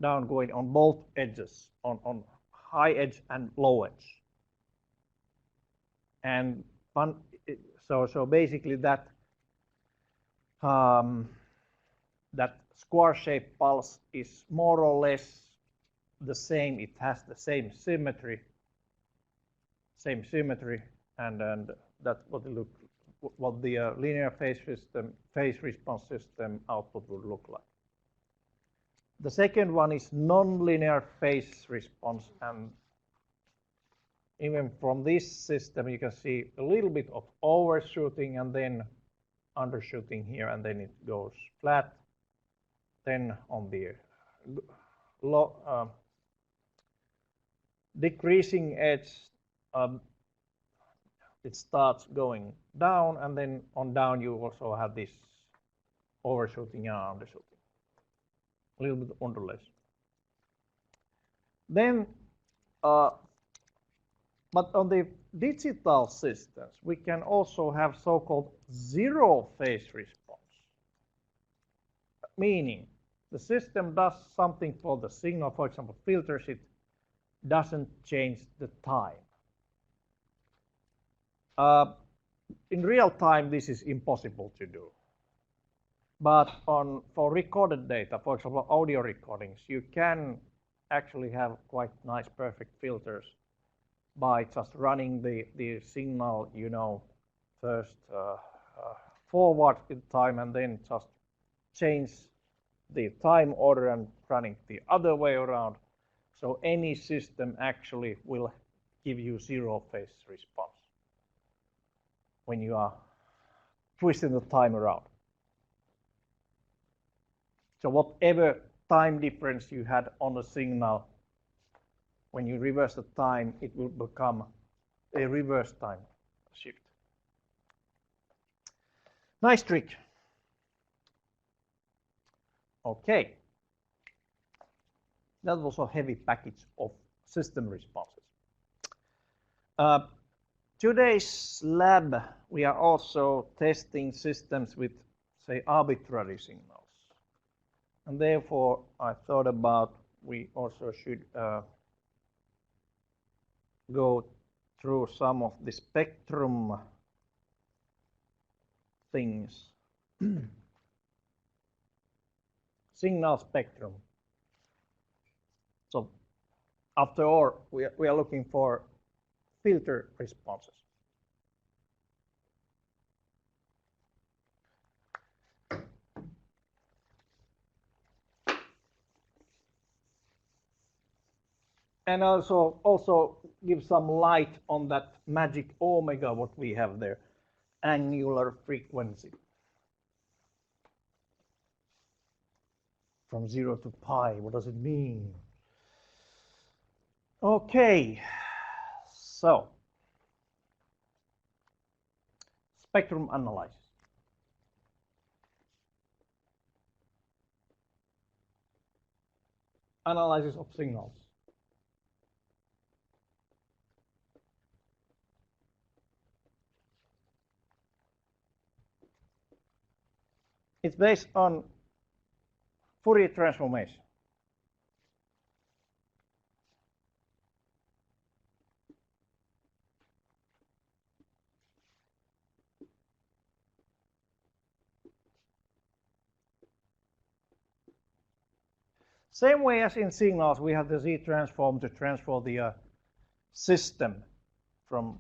A: downgoing on both edges, on high edge and low edge. And so basically that that square shape pulse is more or less the same. It has the same symmetry, and that's what the linear phase response system output would look like. The second one is nonlinear phase response, and even from this system you can see a little bit of overshooting and then undershooting here, and then it goes flat. Then on the decreasing edge, it starts going down, and then on down you also have this overshooting and undershooting, a little bit underlays. Then, but on the digital systems, we can also have so-called zero phase response, meaning the system does something for the signal, for example, filters it, doesn't change the time. In real time, this is impossible to do. But for recorded data, for example, audio recordings, you can actually have quite nice, perfect filters by just running the signal, first forward in time, and then just change the time order and running the other way around. So any system actually will give you zero phase response when you are twisting the time around. So whatever time difference you had on the signal, when you reverse the time, it will become a reverse time shift. Nice trick. Okay. That was a heavy package of system responses. Today's lab, we are also testing systems with, say, arbitrary signals. And therefore, I thought about we also should go through some of the spectrum things. Signal spectrum. So after all, we are looking for filter responses. And also give some light on that magic omega, what we have there, angular frequency. From 0 to pi, what does it mean? Okay, so spectrum analysis. Analysis of signals. It's based on Fourier transformation. Same way as in signals, we have the Z transform to transform the system from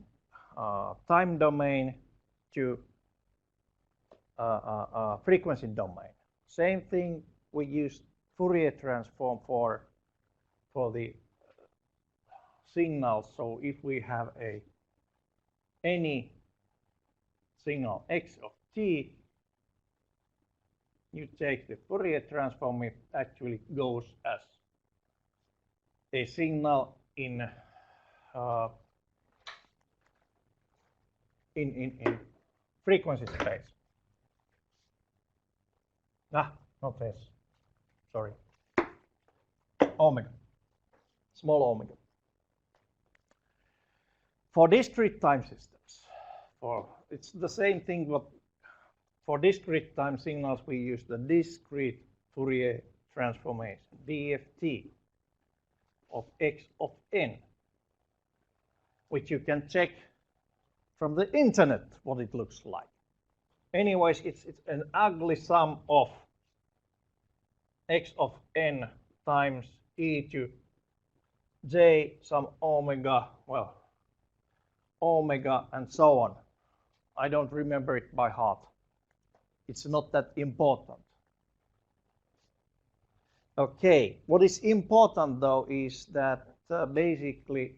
A: time domain to frequency domain. Same thing, we use Fourier transform for the signals. So if we have any signal x of t, you take the Fourier transform, it actually goes as a signal in frequency space. Not this. Sorry. Omega. Small omega. For discrete time systems, it's the same thing, but for discrete time signals, we use the discrete Fourier transformation, DFT, of x of n, which you can check from the internet what it looks like. Anyways, it's an ugly sum of x of n times e to j some omega, well, omega and so on. I don't remember it by heart. It's not that important. Okay, what is important though is that basically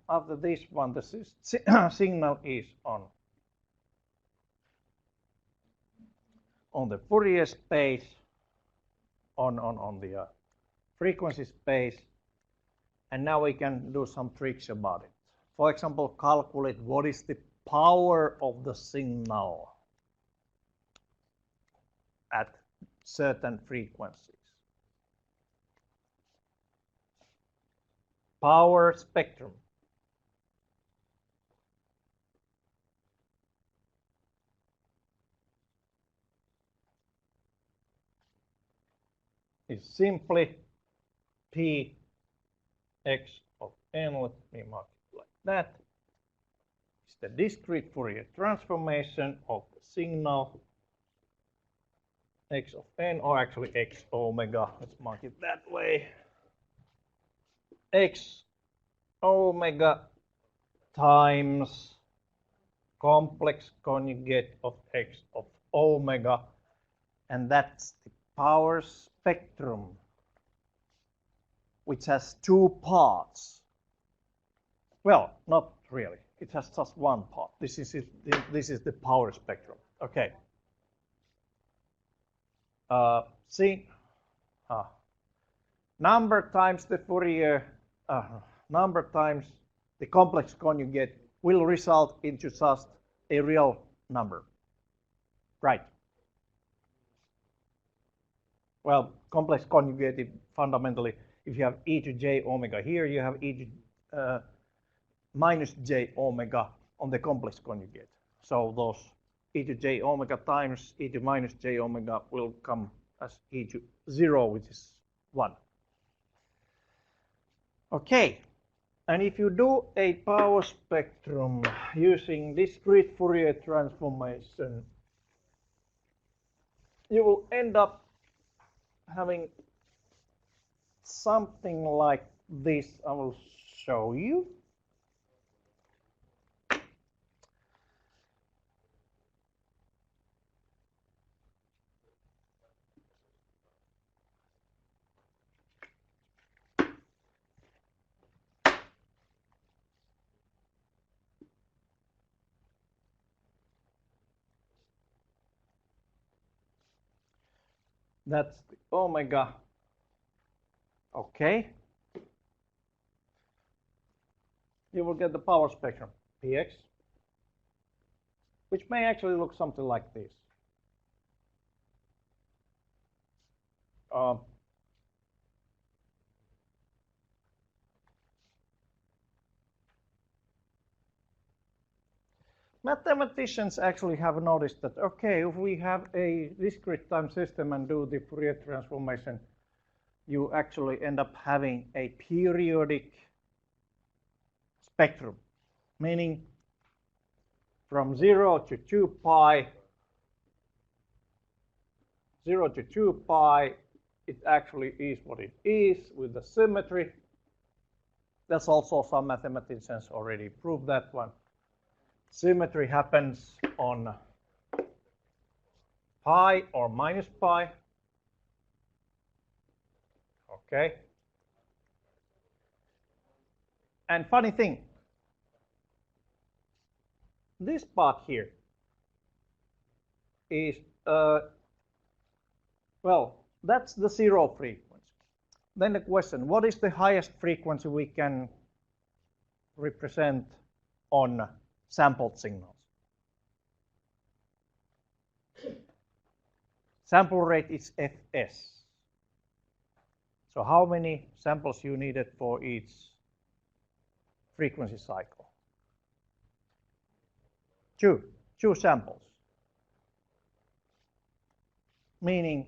A: after this one, the signal is on the Fourier space, on the frequency space, and now we can do some tricks about it. For example, calculate what is the power of the signal at certain frequencies. Power spectrum. Is simply p x of n, let me mark it like that. It's the discrete Fourier transformation of the signal x of n, or actually x omega, let's mark it that way. X omega times complex conjugate of x of omega, and that's the power spectrum, which has two parts. Well, not really. It has just one part. This is it. This is the power spectrum. Okay. Number times the Fourier, number times the complex conjugate will result into just a real number, right? Well, complex conjugate, fundamentally, if you have e to j omega here, you have e to minus j omega on the complex conjugate. So those e to j omega times e to minus j omega will come as e to 0, which is 1. Okay, and if you do a power spectrum using discrete Fourier transformation, you will end up having something like this. I will show you. That's the omega. Okay. You will get the power spectrum, px, which may actually look something like this. Mathematicians actually have noticed that, okay, if we have a discrete time system and do the Fourier transformation, you actually end up having a periodic spectrum, meaning from 0 to 2 pi, 0 to 2 pi, it actually is what it is with the symmetry. That's also some mathematicians already proved that one. Symmetry happens on pi or minus pi. Okay. And funny thing, this part here is, well, that's the zero frequency. Then the question, what is the highest frequency we can represent on sampled signals? Sample rate is Fs. So how many samples you needed for each frequency cycle? Two samples. Meaning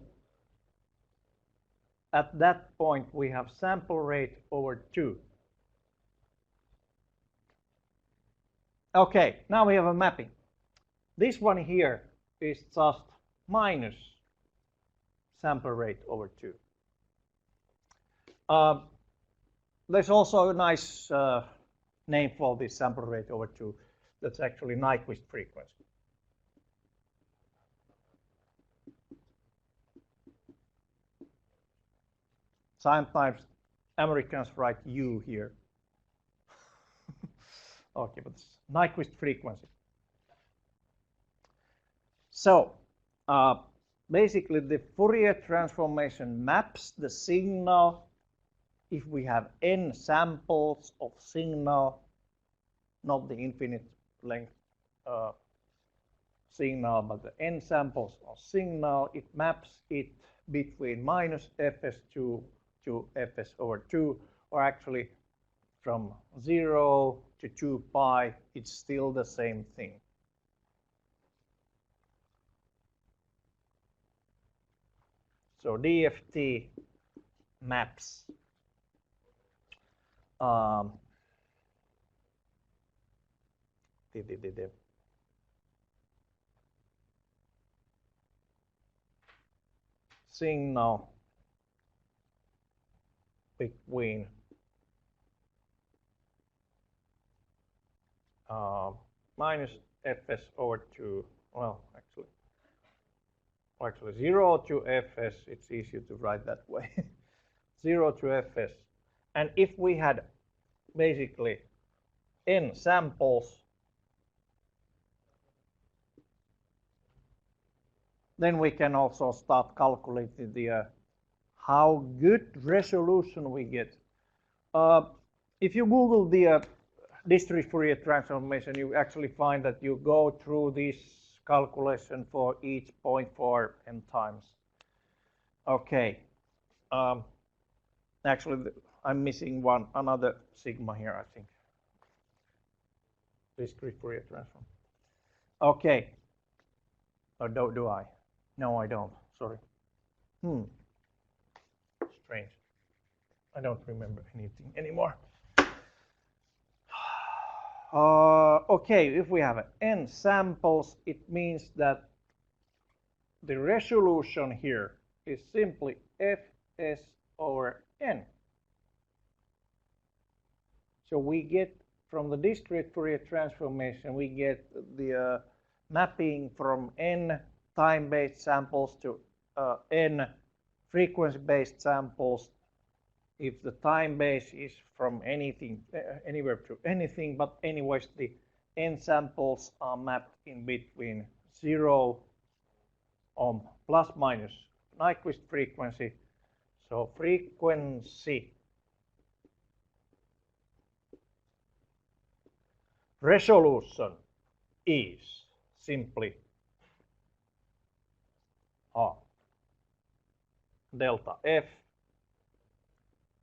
A: at that point we have sample rate over 2. Okay, now we have a mapping. This one here is just minus sample rate over 2. There's also a nice name for this sample rate over 2. That's actually Nyquist frequency. Sometimes Americans write U here. Okay, but it's Nyquist frequency. So basically the Fourier transformation maps the signal if we have n samples of signal, not the infinite length signal, but the n samples of signal. It maps it between minus fs2 to fs over 2, or actually from 0 to 2 pi, it's still the same thing. So DFT maps the signal between minus fs over 2, well, actually 0 to fs, it's easier to write that way. 0 to fs. And if we had basically n samples, then we can also start calculating the how good resolution we get. If you Google the discrete Fourier transformation, you actually find that you go through this calculation for each point for n times. Okay. Actually, I'm missing another sigma here, I think. Discrete Fourier transform. Okay. Or do I? No, I don't. Sorry. Strange. I don't remember anything anymore. Okay, if we have n samples, it means that the resolution here is simply fs over n. So we get from the discrete Fourier transformation, we get the mapping from n time-based samples to n frequency-based samples. If the time base is from anything, anywhere to anything, but anyways, the n samples are mapped in between 0 on plus minus Nyquist frequency. So frequency resolution is simply delta f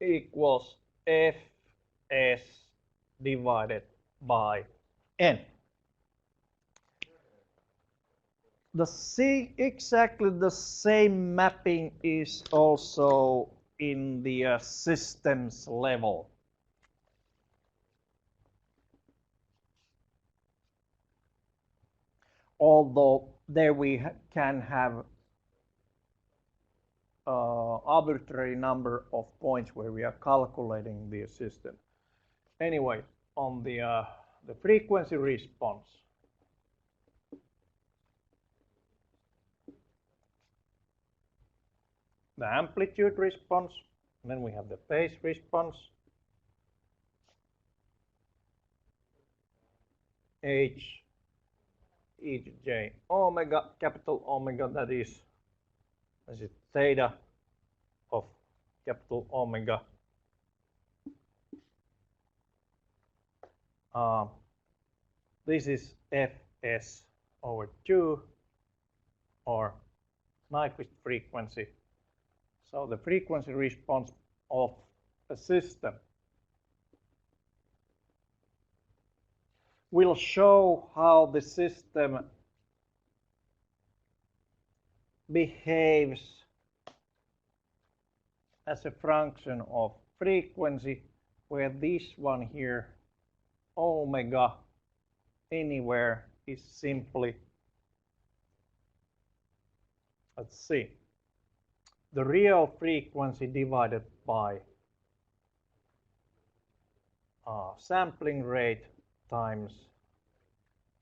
A: equals fs divided by n. Exactly the same mapping is also in the systems level. Although there we can have arbitrary number of points where we are calculating the system. Anyway, on the frequency response, the amplitude response, and then we have the phase response, h e to j omega, capital omega, that is theta of capital omega. This is fs over 2, or Nyquist frequency. So the frequency response of a system will show how the system behaves as a function of frequency, where this one here, omega anywhere, is simply, let's see, the real frequency divided by sampling rate times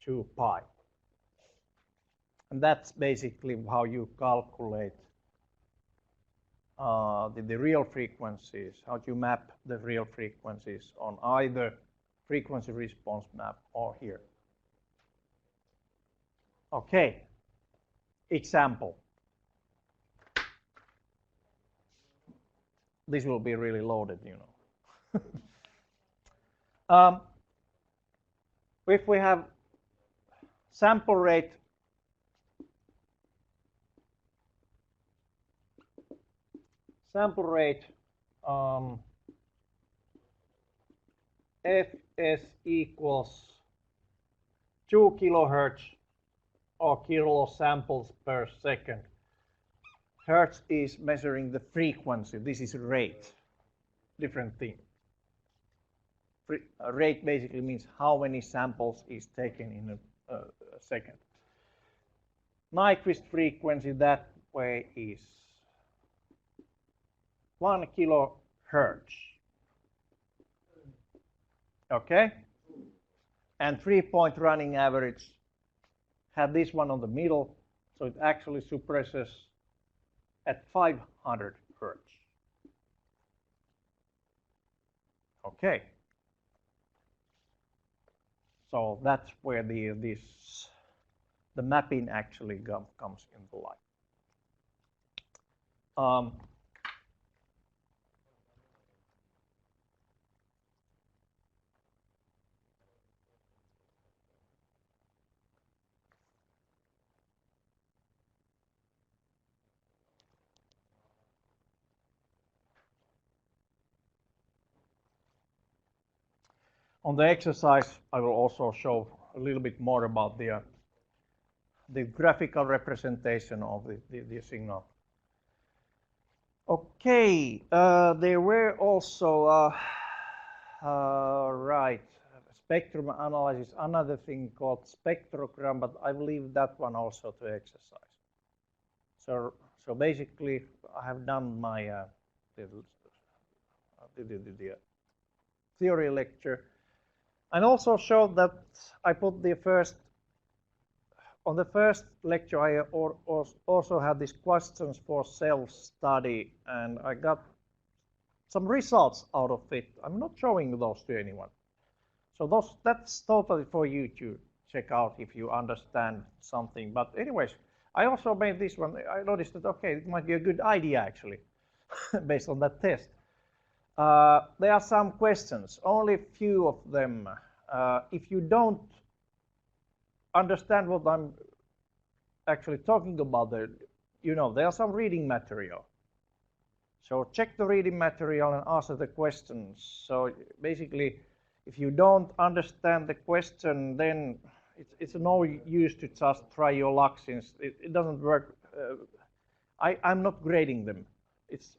A: 2 pi. And that's basically how you calculate the real frequencies, how you map the real frequencies on either frequency response map or here. Okay, example. This will be really loaded, you know. If we have sample rate fs equals 2 kilohertz or kilo samples per second. Hertz is measuring the frequency. This is rate, different thing. Rate basically means how many samples is taken in a second. Nyquist frequency that way is 1 kilohertz. Okay? And 3-point running average had this one on the middle, so it actually suppresses at 500 hertz. Okay. So that's where the mapping actually comes into light. On the exercise, I will also show a little bit more about the graphical representation of the signal. Okay, there were also right, spectrum analysis, another thing called spectrogram, but I will leave that one also to exercise. So basically, I have done my the theory lecture, and also showed that I put on the first lecture I also had these questions for self-study, and I got some results out of it. I'm not showing those to anyone. So that's totally for you to check out if you understand something. But anyways, I also made this one. I noticed that, okay, it might be a good idea actually, based on that test. There are some questions, only a few of them. If you don't understand what I'm actually talking about there, there are some reading material. So check the reading material and answer the questions. So basically, if you don't understand the question, then it's no use to just try your luck, since it doesn't work. I'm not grading them. It's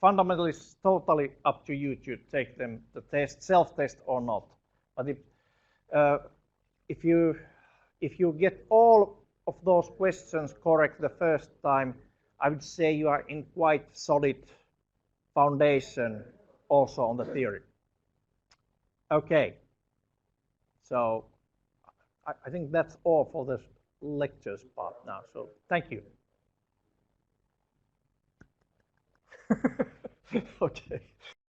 A: fundamentally totally up to you to take them the test, self-test or not. But if you get all of those questions correct the first time, I would say you are in quite solid foundation also on the theory. Okay, so I think that's all for the lectures part now. So thank you. Okay.